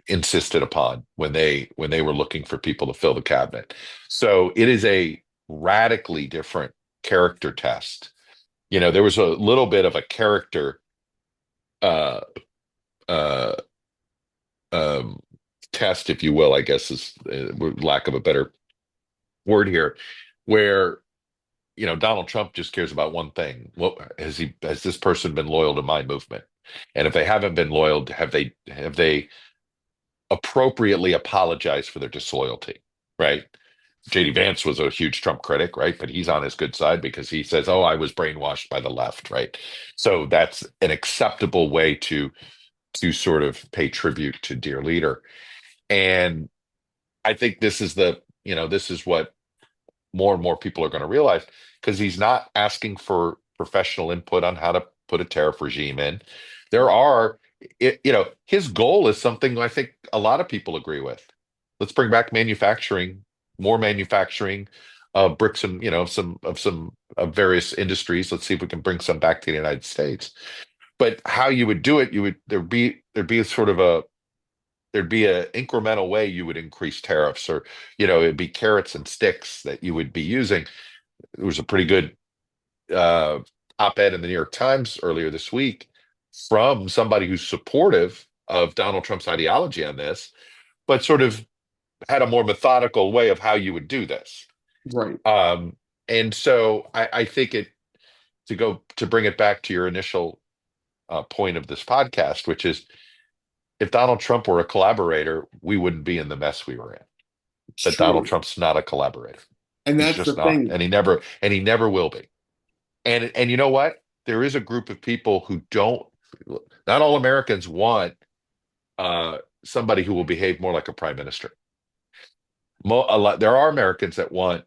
insisted upon when they were looking for people to fill the cabinet. So it is a radically different character test. There was a little bit of a character uh, uh, um, test, if you will, I guess is lack of a better word here, where Donald Trump just cares about one thing. What has this person been loyal to my movement? And if they haven't been loyal, have they appropriately apologized for their disloyalty? Right? JD Vance was a huge Trump critic, right? But he's on his good side because he says, "Oh, I was brainwashed by the left," right? So that's an acceptable way to sort of pay tribute to dear leader. And I think this is what more and more people are going to realize, because he's not asking for professional input on how to put a tariff regime in. There are, his goal is something I think a lot of people agree with. Let's bring back manufacturing, more manufacturing of bricks and, some of various industries. Let's see if we can bring some back to the United States. But how you would do it, there'd be a sort of there'd be an incremental way you would increase tariffs, or it'd be carrots and sticks that you would be using. There was a pretty good uh, op-ed in the New York Times earlier this week from somebody who's supportive of Donald Trump's ideology on this, but sort of had a more methodical way of how you would do this. Right. And so I think to bring it back to your initial point of this podcast, which is, if Donald Trump were a collaborator, we wouldn't be in the mess we were in. It's But Donald true. Trump's not a collaborator. And He's that's the just not, thing. and he never will be. And you know what? There is a group of people who don't. Not all Americans want somebody who will behave more like a prime minister. There are Americans that want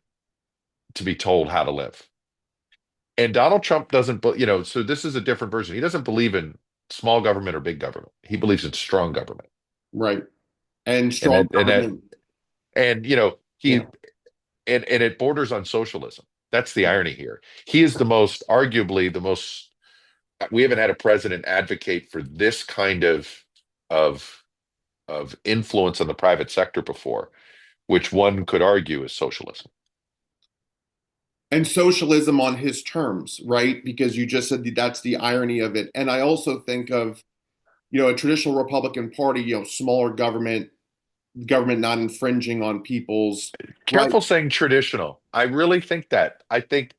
to be told how to live. And Donald Trump doesn't, so this is a different version. He doesn't believe in small government or big government. He believes in strong government. Right. And And strong that, and that, government. and Yeah. and it borders on socialism. That's the irony here. He is arguably the most. We haven't had a president advocate for this kind of of influence on the private sector before, which one could argue is socialism. And socialism on his terms, right? Because you just said that's the irony of it. And I also think of, a traditional Republican Party, smaller government not infringing on people's rights. Careful saying traditional. I really think that. I think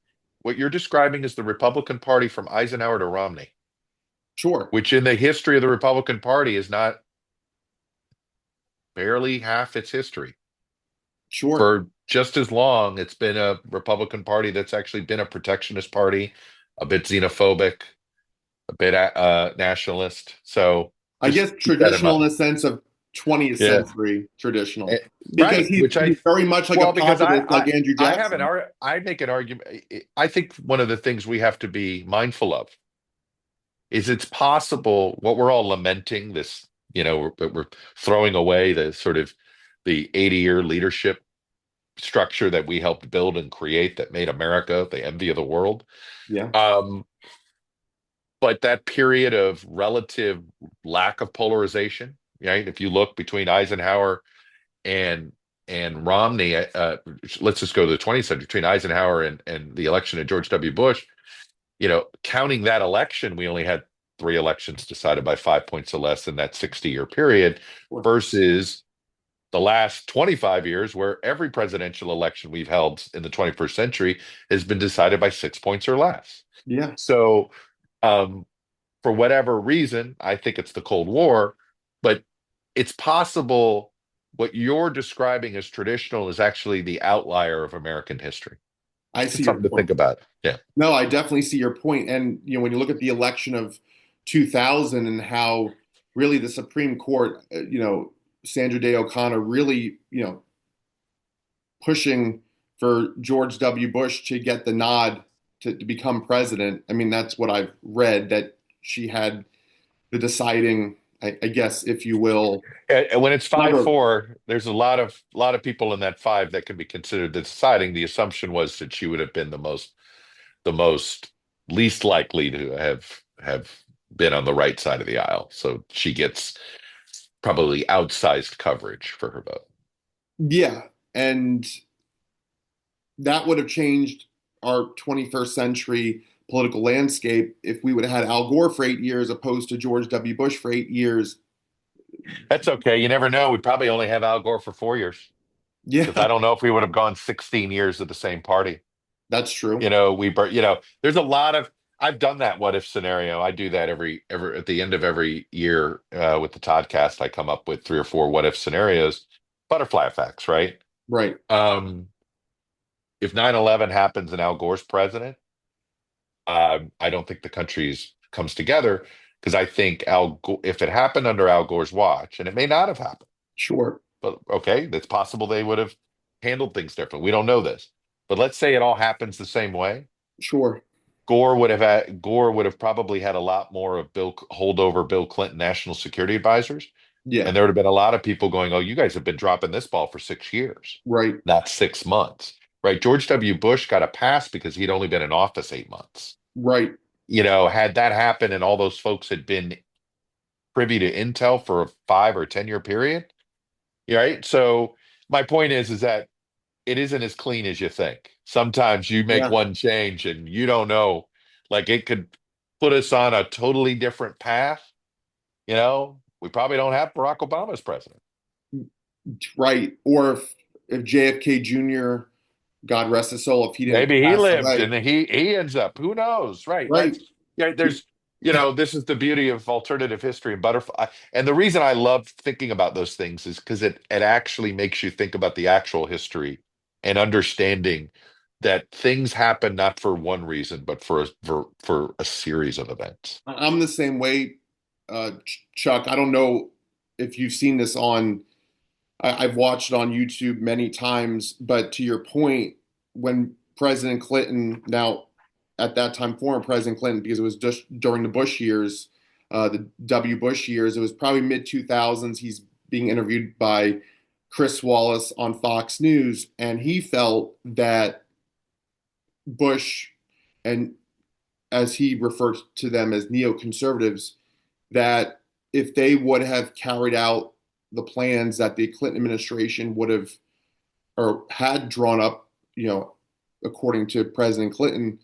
what you're describing is the Republican Party from Eisenhower to Romney, Sure. which in the history of the Republican Party is not barely half its history. Sure. For just as long, it's been a Republican Party that's actually been a protectionist party, a bit xenophobic, a bit nationalist. So I just guess keep that in traditional in mind. the sense of 20th Yeah. century traditional. Eh, Because Right, which he's very much like a because populist like Andrew I have Jackson. I make an argument. I think one of the things we have to be mindful of is it's possible what we're all lamenting this, we're throwing away the sort of the 80-year leadership structure that we helped build and create that made America the envy of the world. Yeah. Um, but that period of relative lack of polarization, right? If you look between Eisenhower and Romney, let's just go to the 20th century, between Eisenhower and the election of George W. Bush, counting that election, we only had three elections decided by 5 points or less in that 60-year period Sure. versus the last 25 years where every presidential election we've held in the 21st century has been decided by 6 points or less. Yeah. So, um, for whatever reason, I think it's the Cold War, but it's possible what you're describing as traditional is actually the outlier of American history. I It's see your something to think point. about. Yeah. No, I definitely see your point. And when you look at the election of 2000 and how really the Supreme Court, Sandra Day O'Connor really, pushing for George W. Bush to get the nod to become president. I mean, that's what I've read, that she had the deciding, I guess, if you will, And when it's five number. four, there's a lot of people in that five that can be considered the deciding. The assumption was that she would have been the most least likely to have been on the right side of the aisle. So she gets probably outsized coverage for her vote. Yeah. And that would have changed our 21st century political landscape if we would have had Al Gore for 8 years opposed to George W. Bush for 8 years. That's okay. You never know. We probably only have Al Gore for 4 years because I Yeah, don't know if we would have gone 16 years of the same party. that's true. There's a lot of, I've done that what if scenario. I do that every at the end of every year with the Toddcast. I come up with three or four what if scenarios, butterfly effects, right? Right. Um, if 9/11 happens and Al Gore's president, I don't think the country's comes together because I think if it happened under Al Gore's watch, and it may not have happened, Sure. but okay, it's possible they would have handled things different. We don't know this, but let's say it all happens the same way. Sure. Gore would have probably had a lot more of holdover Bill Clinton national security advisors, Yeah. and there would have been a lot of people going, "Oh, you guys have been dropping this ball for 6 years, Right. not 6 months." Right? George W. Bush got a pass because he'd only been in office 8 months. Right. Had that happened and all those folks had been privy to intel for a 5 or 10 year period, right? So my point is that it isn't as clean as you think. Sometimes you make Yeah. one change and you don't know, like it could put us on a totally different path. We probably don't have Barack Obama as president. Right. Or if JFK Jr., God rest his soul, if he didn't Maybe he pass lived away. and he ends up, who knows? Right. Right. Yeah, this is the beauty of alternative history and butterfly. And the reason I love thinking about those things is because it actually makes you think about the actual history and understanding that things happen not for one reason, but for a series of events. I'm the same way, Chuck. I don't know if you've seen this I've watched it on YouTube many times, but to your point, when President Clinton, now at that time former President Clinton, because it was just during the Bush years, the W. Bush years, it was probably mid 2000s. He's being interviewed by Chris Wallace on Fox News, and he felt that Bush, and as he referred to them as neoconservatives, that if they would have carried out the plans that the Clinton administration would have or had drawn up, according to President Clinton,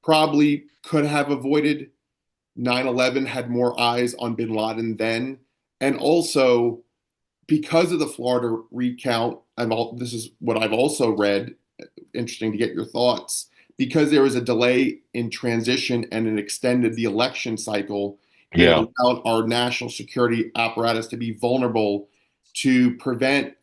probably could have avoided 9/11, had more eyes on bin Laden then. And also, because of the Florida recount, this is what I've also read, interesting to get your thoughts, because there was a delay in transition and it extended the election cycle, it Yeah. allowed our national security apparatus to be vulnerable to prevent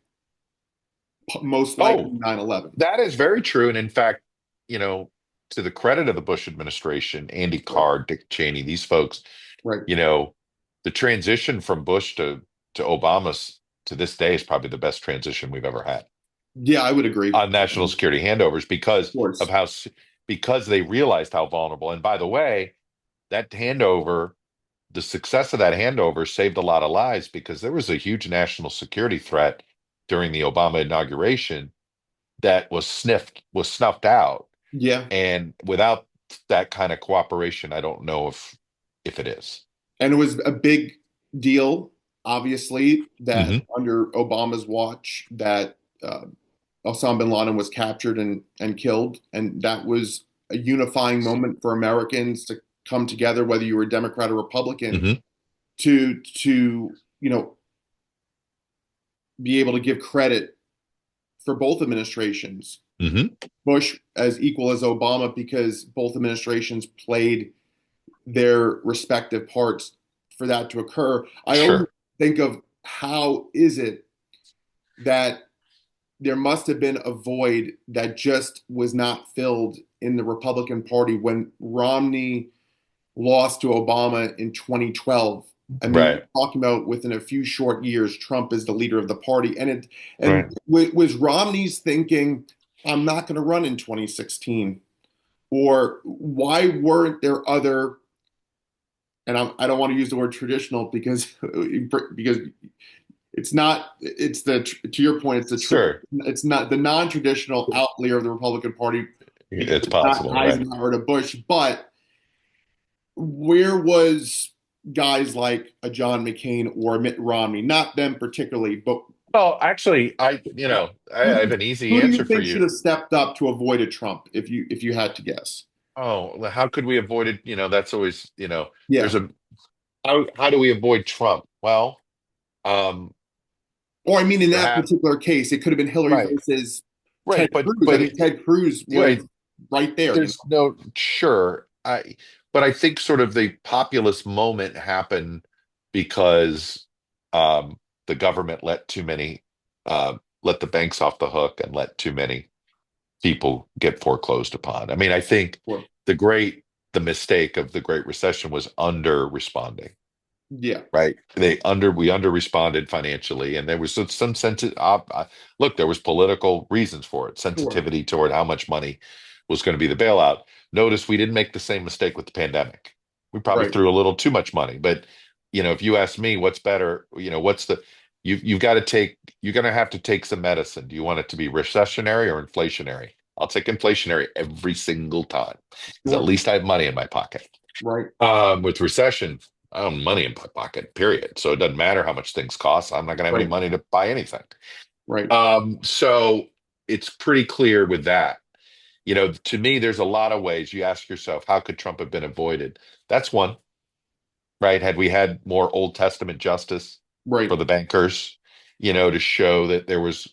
most likely Oh, 9/11. that is very true. And in fact, you know, to the credit of the Bush administration, Andy Right. Card, Dick Cheney, these folks, Right. you know, the transition from Bush to Obama's to this day is probably the best transition we've ever had Yeah, I would agree. on national Of security handovers because of course. because they realized how vulnerable. And by the way, that handover the success of that handover saved a lot of lives because there was a huge national security threat during the Obama inauguration that was snuffed out. Yeah. And without that kind of cooperation, I don't know if it is. And it was a big deal, obviously, that Hmm. under Obama's watch that Osama bin Laden was captured and killed. And that was a unifying moment for Americans to come together, whether you were Democrat or Republican, Hmm. to be able to give credit for both administrations. Hmm. Bush as equal as Obama because both administrations played their respective parts for that to occur. I always Sure. think of how is it that there must have been a void that just was not filled in the Republican Party when Romney lost to Obama in 2012. I mean, Right. we're talking about within a few short years, Trump is the leader of the party, and Right. was Romney's thinking, "I'm not going to run in 2016," or why weren't there other? And I don't want to use the word traditional because it's not. It's the to your point. Sure. It's not the non-traditional outlier of the Republican Party because It's it's not possible. Right. Eisenhower to Bush, but where was guys like a John McCain or Mitt Romney? Not them particularly, but Well, actually, I who, have an easy who do you answer for think should you. have stepped up to avoid a Trump if you had to guess? Oh, well, how could we avoid it? That's always, there's Yeah. a how do we avoid Trump? Well, um, Or I mean, in that perhaps particular case, it could have been Hillary right, versus Ted right, but Cruz. I mean, Ted Cruz right, was right there, there's no sure. But I think sort of the populist moment happened because um, the government let the banks off the hook and let too many people get foreclosed upon. I mean, I think Or- the mistake of the Great Recession was under responding, yeah, right? We under responded financially, and there was some sense. Look, there was political reasons for it, sure, sensitivity toward how much money was going to be the bailout. Notice we didn't make the same mistake with the pandemic. We probably right, threw a little too much money, but if you ask me, what's better? What's the you've got to take you're going to have to take some medicine. Do you want it to be recessionary or inflationary? I'll take inflationary every single time because at sure, least I have money in my pocket. right, With recession, I don't have money in my pocket, period. So it doesn't matter how much things cost. I'm not going to have any right, money to buy anything. right, So it's pretty clear with that. To me, there's a lot of ways you ask yourself, how could Trump have been avoided? That's one, right? Had we had more Old Testament justice for right, the bankers, to show that there was,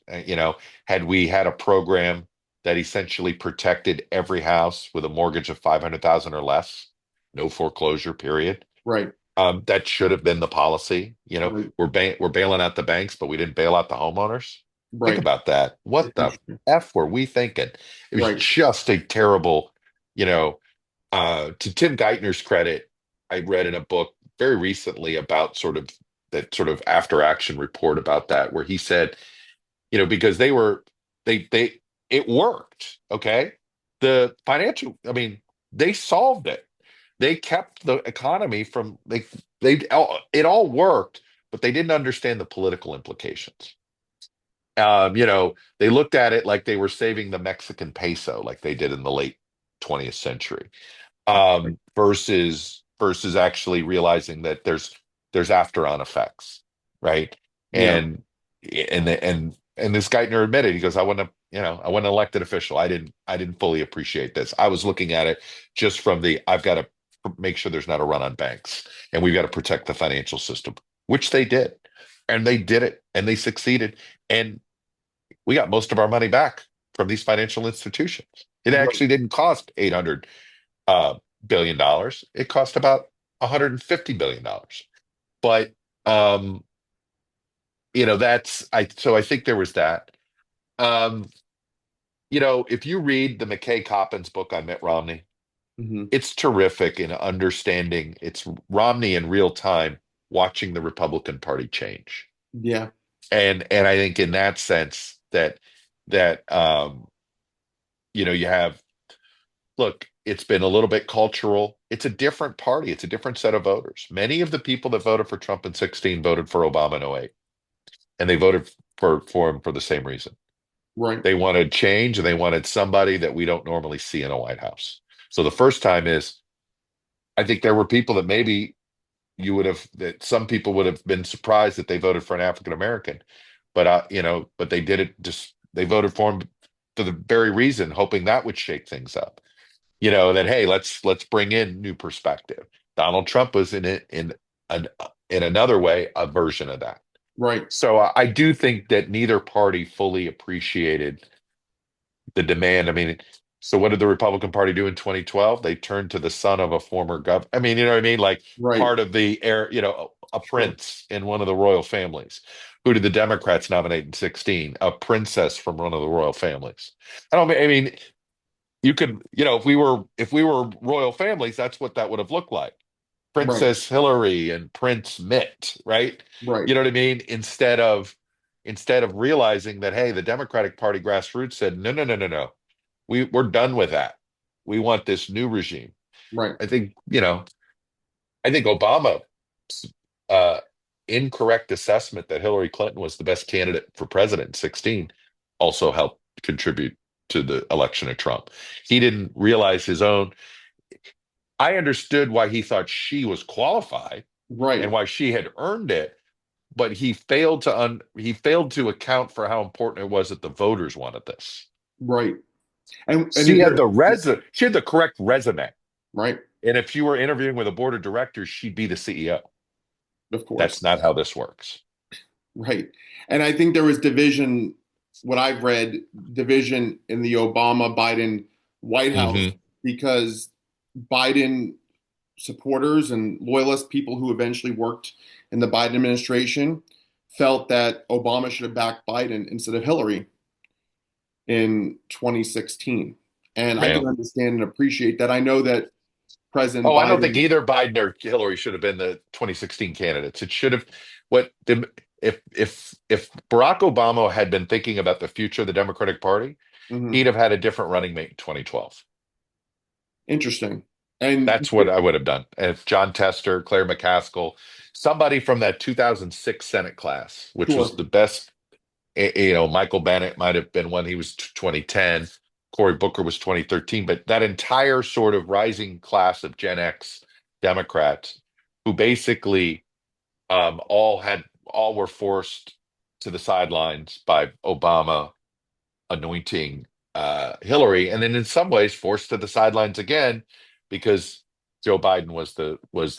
had we had a program that essentially protected every house with a mortgage of 500,000 or less, no foreclosure period. right, That should have been the policy. right, We're bailing out the banks, but we didn't bail out the homeowners. Think right, about that. What the F were we thinking? It was right, just a terrible, you know, to Tim Geithner's credit, I read in a book very recently about sort of after action report about that, where he said, because they it worked. Okay. I mean, they solved it. They kept the economy from it all worked, but they didn't understand the political implications. They looked at it like they were saving the Mexican peso, like they did in the late 20th century, versus actually realizing that there's after on effects, right? yeah, And this Geithner admitted, he goes, I wasn't an elected official. I didn't fully appreciate this. I was looking at it just from I've got to make sure there's not a run on banks, and we've got to protect the financial system, which they did, and they did it, and they succeeded, and we got most of our money back from these financial institutions. It right, actually didn't cost $800 billion. It cost about $150 billion. But um, so I think there was that. Um, if you read the McKay Coppins book on Mitt Romney, hmm it's terrific in understanding it's Romney in real time watching the Republican Party change. yeah, And I think in that sense that you have look, It's been a little bit cultural. It's a different party. It's a different set of voters. Many of the people that voted for Trump in 16 voted for Obama in 08, and they voted for him for the same reason. Right. They wanted change and they wanted somebody that we don't normally see in a White House. So the first time is, I think there were people that maybe that some people would have been surprised that they voted for an African American, but but they did it just they voted for him for the very reason, hoping that would shake things up. That hey, let's bring in new perspective. Donald Trump was an, in another way a version of that. Right. So I do think that neither party fully appreciated the demand. I mean, so what did the Republican Party do in 2012? They turned to the son of a former governor. I mean, you know what I mean? Like Right. part of the air, a Sure. prince in one of the royal families. Who did the Democrats nominate in 16? A princess from one of the royal families. I mean, you could, if we were royal families, that's what that would have looked like. Right. Princess Hillary and Prince Mitt, right? Right. You know what I mean? Instead of realizing that, hey, the Democratic Party grassroots said, no, no, no, no, no. We're done with that. We want this new regime. Right. I think, I think Obama uh incorrect assessment that Hillary Clinton was the best candidate for president in 16 also helped contribute to the election of Trump. He didn't realize his own. I understood why he thought she was qualified and Right. why she had earned it, but he failed to account for how important it was that the voters wanted this. Right. And She had here, the correct resume. right. And if you were interviewing with a board of directors, she'd be the CEO. Of That's course. not how this works. Right. And I think there was division, what I've read, division in the Obama Biden White House Hmm. because Biden supporters and loyalist people who eventually worked in the Biden administration felt that Obama should have backed Biden instead of Hillary in 2016. And I Yeah. can understand and appreciate that. I know that President Oh, I don't think Biden, either Biden or Hillary should have been the 2016 candidates. It should have what the if Barack Obama had been thinking about the future of the Democratic Party, mhm, he'd have had a different running mate in 2012. interesting. And That's what I would have done. And if John Tester, Claire McCaskill, somebody from that 2006 Senate class, which was sure. the best, Michael Bennett might have been one. He was 2010. Cory Booker was 2013. But that entire sort of rising class of Gen X Democrats who basically all were forced to the sidelines by Obama anointing Hillary, and then in some ways forced to the sidelines again because Joe Biden was the was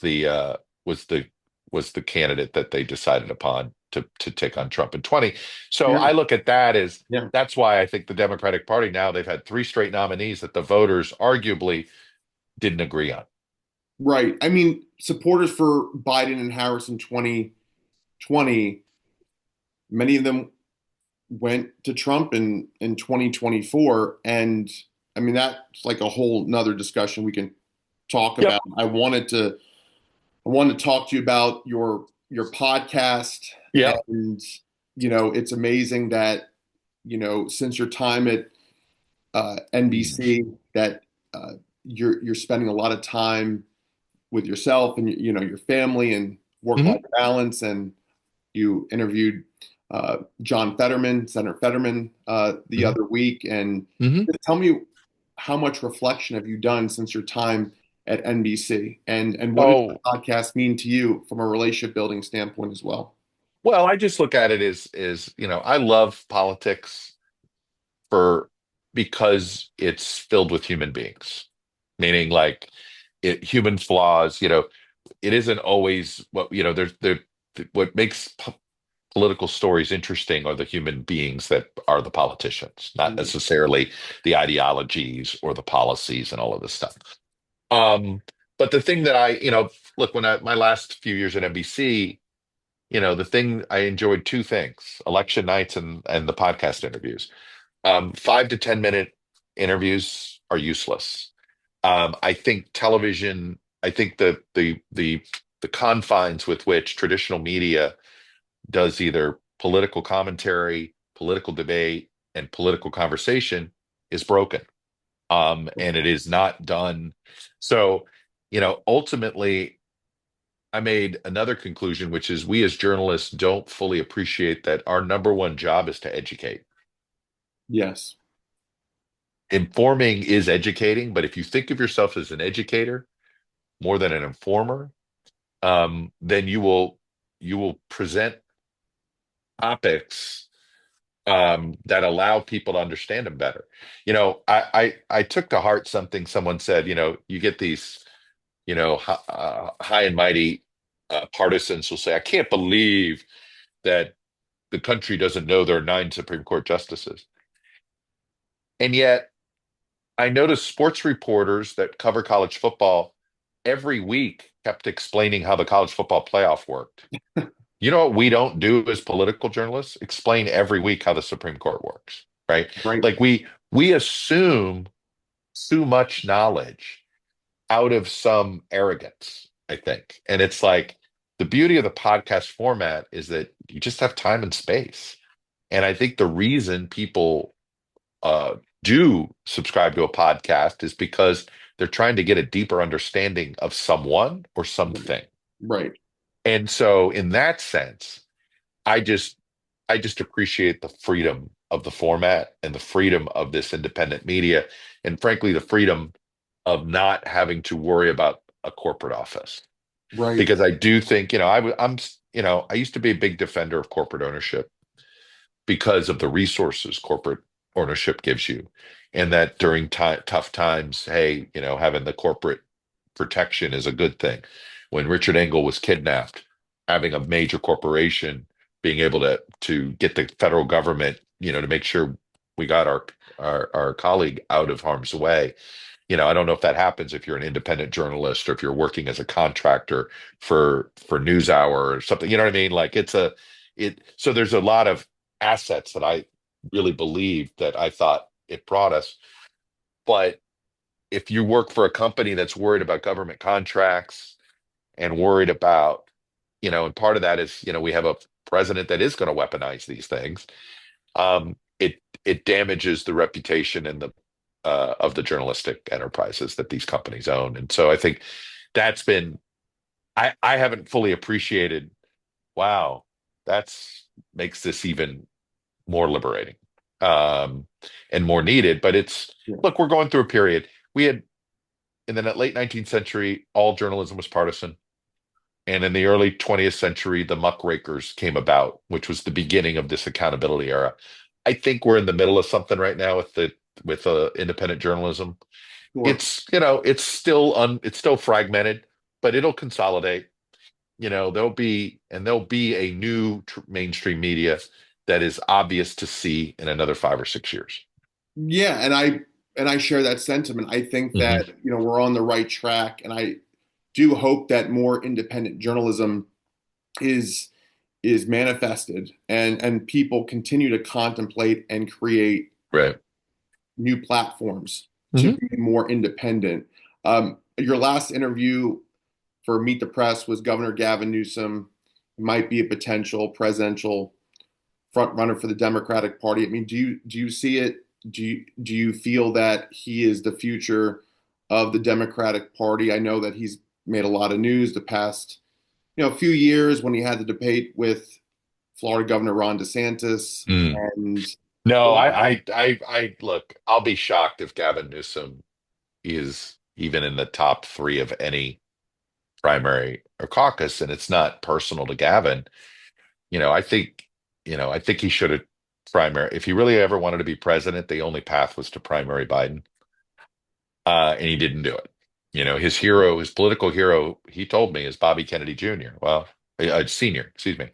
the candidate that they decided upon to take on Trump in 20. So Yeah. I look at that as Yeah. that's why I think the Democratic Party now they've had three straight nominees that the voters arguably didn't agree on. Right. I mean, supporters for Biden and Harris in 2020, many of them went to Trump in 2024. And I mean, that's like a whole nother discussion we can talk Yep. about. I wanted to talk to you about your podcast. Yep. And it's amazing that, since your time at NBC, that you're spending a lot of time with yourself and your family and work-life Hmm. balance. And you interviewed John Fetterman, Senator Fetterman, the Hmm. other week. And Hmm. just tell me, how much reflection have you done since your time at NBC, and what does the Oh, podcast mean to you from a relationship building standpoint as well? well, I just look at it as I love politics for because it's filled with human beings, meaning like human flaws. It isn't always what makes political stories interesting are the human beings that are the politicians, not Mhm. necessarily the ideologies or the policies and all of this stuff. Um, but the thing that look, my last few years at NBC, the thing I enjoyed two things: election nights and the podcast interviews. 5 to 10 minute interviews are useless. I think television, I think the confines with which traditional media does either political commentary, political debate, and political conversation is broken. And it is not done. So, ultimately, I made another conclusion, which is we as journalists don't fully appreciate that our number one job is to educate. Yes. Informing is educating, but if you think of yourself as an educator more than an informer, then you will present topics that allow people to understand them better. I took to heart something someone said. You get these, high and mighty partisans will say, "I can't believe that the country doesn't know there are 9 Supreme Court justices," and yet I noticed sports reporters that cover college football every week kept explaining how the college football playoff worked. You know what we don't do as political journalists? Explain every week how the Supreme Court works, right? Right. Like we assume too much knowledge out of some arrogance, I think. And it's like the beauty of the podcast format is that you just have time and space. And I think the reason people uh, do subscribe to a podcast is because they're trying to get a deeper understanding of someone or something. Right. And so in that sense, I just I just appreciate the freedom of the format and the freedom of this independent media, and frankly, the freedom of not having to worry about a corporate office. Right. Because I do think, I used to be a big defender of corporate ownership because of the resources corporate ownership gives you. And that during tough times, hey, having the corporate protection is a good thing. When Richard Engel was kidnapped, having a major corporation being able to get the federal government, to make sure we got our colleague out of harm's way. I don't know if that happens if you're an independent journalist or if you're working as a contractor for NewsHour or something. You know what I mean? Like so there's a lot of assets that I really believe that I thought it brought us. But if you work for a company that's worried about government contracts and worried about, and part of that is, we have a president that is going to weaponize these things. It damages the reputation and the of the journalistic enterprises that these companies own. And so I think that's been I haven't fully appreciated, wow, that's makes this even more liberating, um, and more needed. But Yeah. look, we're going through a period. We had in the late 19th century, all journalism was partisan. And in the early 20th century, the muckrakers came about, which was the beginning of this accountability era. I think we're in the middle of something right now with independent journalism. Sure. It's still fragmented, but it'll consolidate. There'll be a new mainstream media that is obvious to see in another 5 or 6 years. Yeah, and I share that sentiment. I think Hmm. that, we're on the right track, and I do hope that more independent journalism is is manifested, and people continue to contemplate and create Right. new platforms to Hmm. be more independent. Your last interview for Meet the Press was Governor Gavin Newsom might be a potential presidential front runner for the Democratic Party. I mean, do you see it? Do you feel that he is the future of the Democratic Party? I know that he's made a lot of news the past, few years when he had the debate with Florida Governor Ron DeSantis, Mm. and No, I look, I'll be shocked if Gavin Newsom is even in the top three of any primary or caucus, and it's not personal to Gavin. I think he should have primary. If he really ever wanted to be president, the only path was to primary Biden, and he didn't do it. His hero, his political hero, he told me is Bobby Kennedy Jr. Well, Senior, excuse me.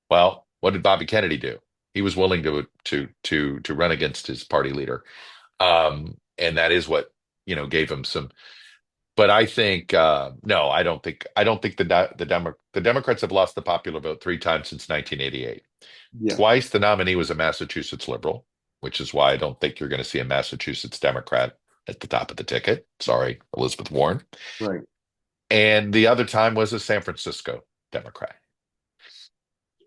Well, what did Bobby Kennedy do? He was willing to run against his party leader, and that is what gave him some. But I think no, I don't think the Democrats have lost the popular vote 3 times since 1988. yeah, Twice the nominee was a Massachusetts liberal, which is why I don't think you're going to see a Massachusetts Democrat at the top of the ticket. Sorry, Elizabeth Warren. right. And the other time was a San Francisco Democrat.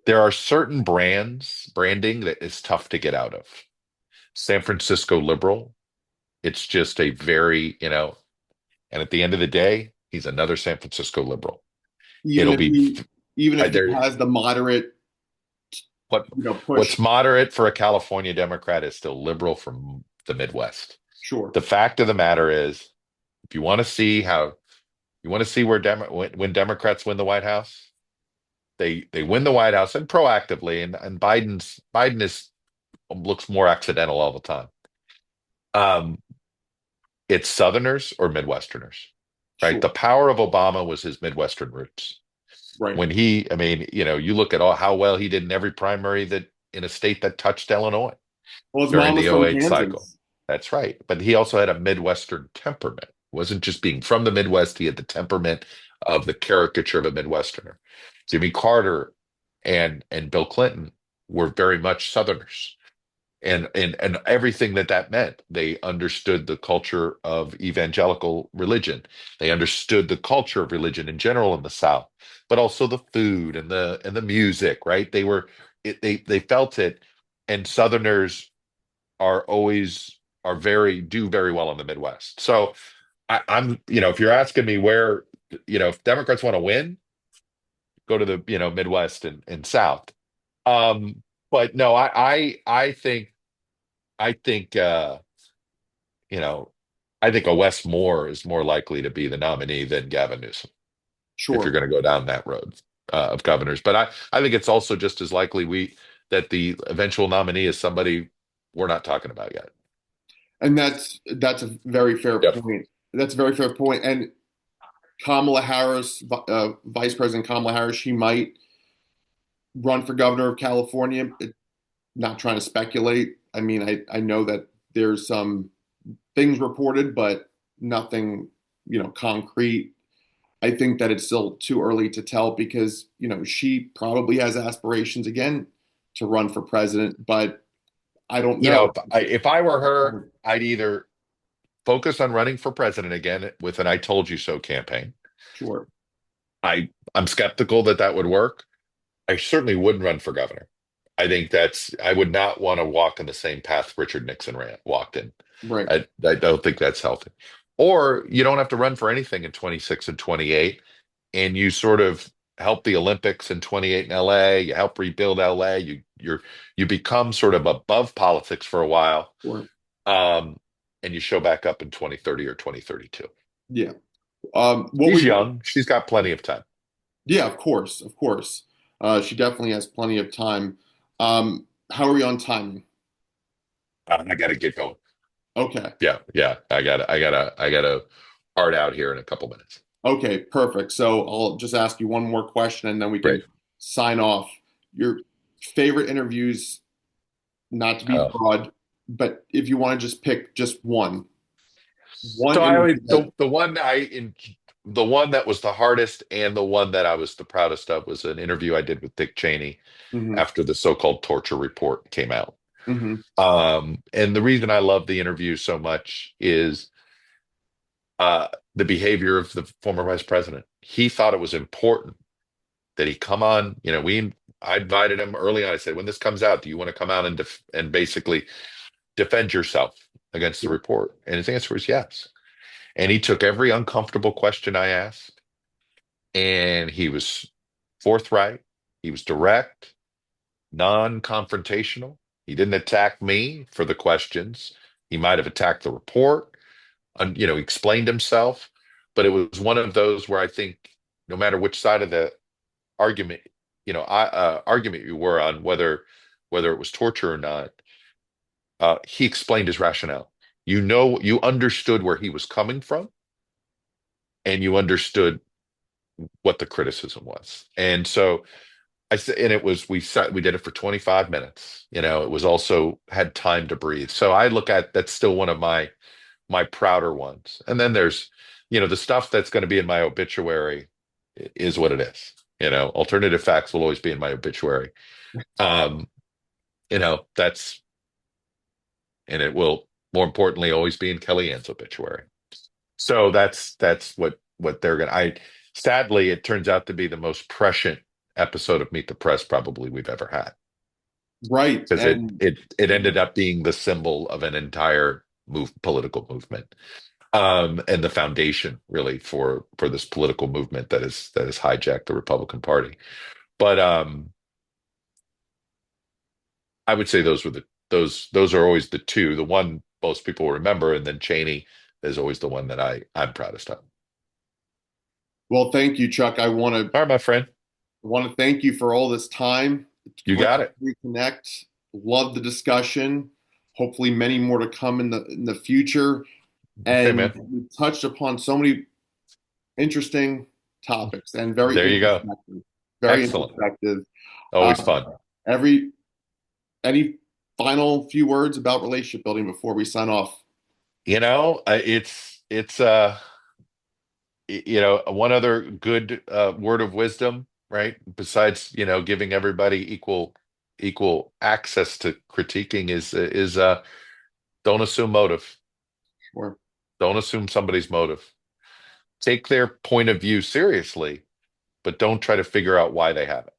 There are certain branding that is tough to get out of. San Francisco liberal, It's just a very, and at the end of the day, he's another San Francisco liberal. Even It'll if be he even if he there. has the moderate, What what's push. moderate for a California Democrat is still liberal from the Midwest. Sure. The fact of the matter is, if you want to see how you want to see where when Democrats win the White House, they win the White House and proactively, and Biden is looks more accidental all the time. Um, it's Southerners or Midwesterners, right? Sure. The power of Obama was his Midwestern roots. Right. When I mean, you look at how well he did in every primary that in a state that touched Illinois Well, his during mom the was from '08 cycle. Kansas. That's right. But he also had a Midwestern temperament. It wasn't just being from the Midwest, he had the temperament of the caricature of a Midwesterner. Jimmy Carter and Bill Clinton were very much Southerners. And everything that meant. They understood the culture of evangelical religion. They understood the culture of religion in general in the South, but also the food and the music, right? They felt it, and Southerners are do very well in the Midwest. So I'm, if you're asking me where, if Democrats want to win, go to the, Midwest and South. Um, but no, I think, you know, I think a Wes Moore is more likely to be the nominee than Gavin Newsom if you're Sure. going to go down that road of governors. But I think it's also just as likely that the eventual nominee is somebody we're not talking about yet. And that's a very fair Yep. point. That's a very fair point. And Kamala Harris, Vice President Kamala Harris, she might run for governor of California. Not trying to speculate. I mean, I know that there's some things reported, but nothing, concrete. I think that it's still too early to tell because, she probably has aspirations again to run for president, but I don't know. If I were her, I'd either focus on running for president again with an "I told you so" campaign. Sure. I'm skeptical that would work. I certainly wouldn't run for governor. I would not want to walk in the same path Richard Nixon walked in. Right. I don't think that's healthy. Or you don't have to run for anything in 26 and 28, and you sort of help the Olympics in 28 in LA, you help rebuild LA, you become sort of above politics for a while, Sure. um, and you show back up in 2030 or 2032. Yeah. What She's would young. She's got plenty of time. Yeah, of course, of course. She definitely has plenty of time. How are we on timing? I got to get going. Okay. Yeah, yeah. I gotta hard out here in a couple minutes. Okay, perfect. So I'll just ask you one more question and then we can Great. sign off. Your favorite interviews, not to be Oh. broad, but if you want to just pick just one So I always interview that, the one that was the hardest and the one that I was the proudest of was an interview I did with Dick Cheney hmm after the so-called torture report came out. hmm And the reason I love the interview so much is the behavior of the former vice president. He thought it was important that he come on. I invited him early on. I said, when this comes out, do you want to come out and basically defend yourself against the Sure. report? And his answer was yes. And he took every uncomfortable question I asked, and he was forthright. He was direct, non-confrontational. He didn't attack me for the questions. He might have attacked the report, and he explained himself, but it was one of those where I think no matter which side of the argument, argument you were on, whether it was torture or not, he explained his rationale. You understood where he was coming from, and you understood what the criticism was. And so I said, and we did it for 25 minutes. It was also had time to breathe. So I look at that's still one of my prouder ones. And then there's, the stuff that's going to be in my obituary is what it is. Alternative facts will always be in my obituary. Um, that's and it will more importantly always be in Kellyanne's obituary. So that's what they're gonna. I Sadly, it turns out to be the most prescient episode of Meet the Press probably we've ever had Right. because it And it it ended up being the symbol of an entire political movement, and the foundation really for this political movement that has hijacked the Republican Party. But I would say those are always the two. The one most people remember, and then Cheney is always the one that I'm proudest of. Well, thank you, Chuck. All right, my friend, I want to thank you for all this time. It's you great got to it. reconnect. Love the discussion. Hopefully, many more to come in the future. Okay, And man. we touched upon so many interesting topics and very There you go. introspective. Very Excellent. introspective. Always Uh, fun. every any final few words about relationship building before we sign off? It's one other good word of wisdom, right? Besides, giving everybody equal access to critiquing is don't assume motive. Sure. Don't assume somebody's motive. Take their point of view seriously, but don't try to figure out why they have it.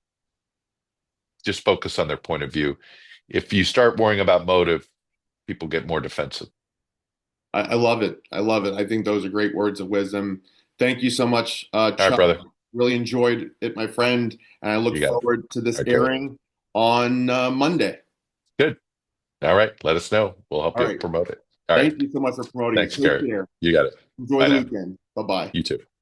Just focus on their point of view. If you start worrying about motive, people get more defensive. I love it. I love it. I think those are great words of wisdom. Thank you so much, All right, Chuck. brother. Really enjoyed it, my friend, and I look You got it. forward to this All right, Joey. airing on Monday. Good. All right. Let us know. We'll help All you right. promote it. All Thank right. you so much for promoting it. Thanks, Take Garrett. care. You got it. Enjoy Bye the now. weekend. Bye bye. You too.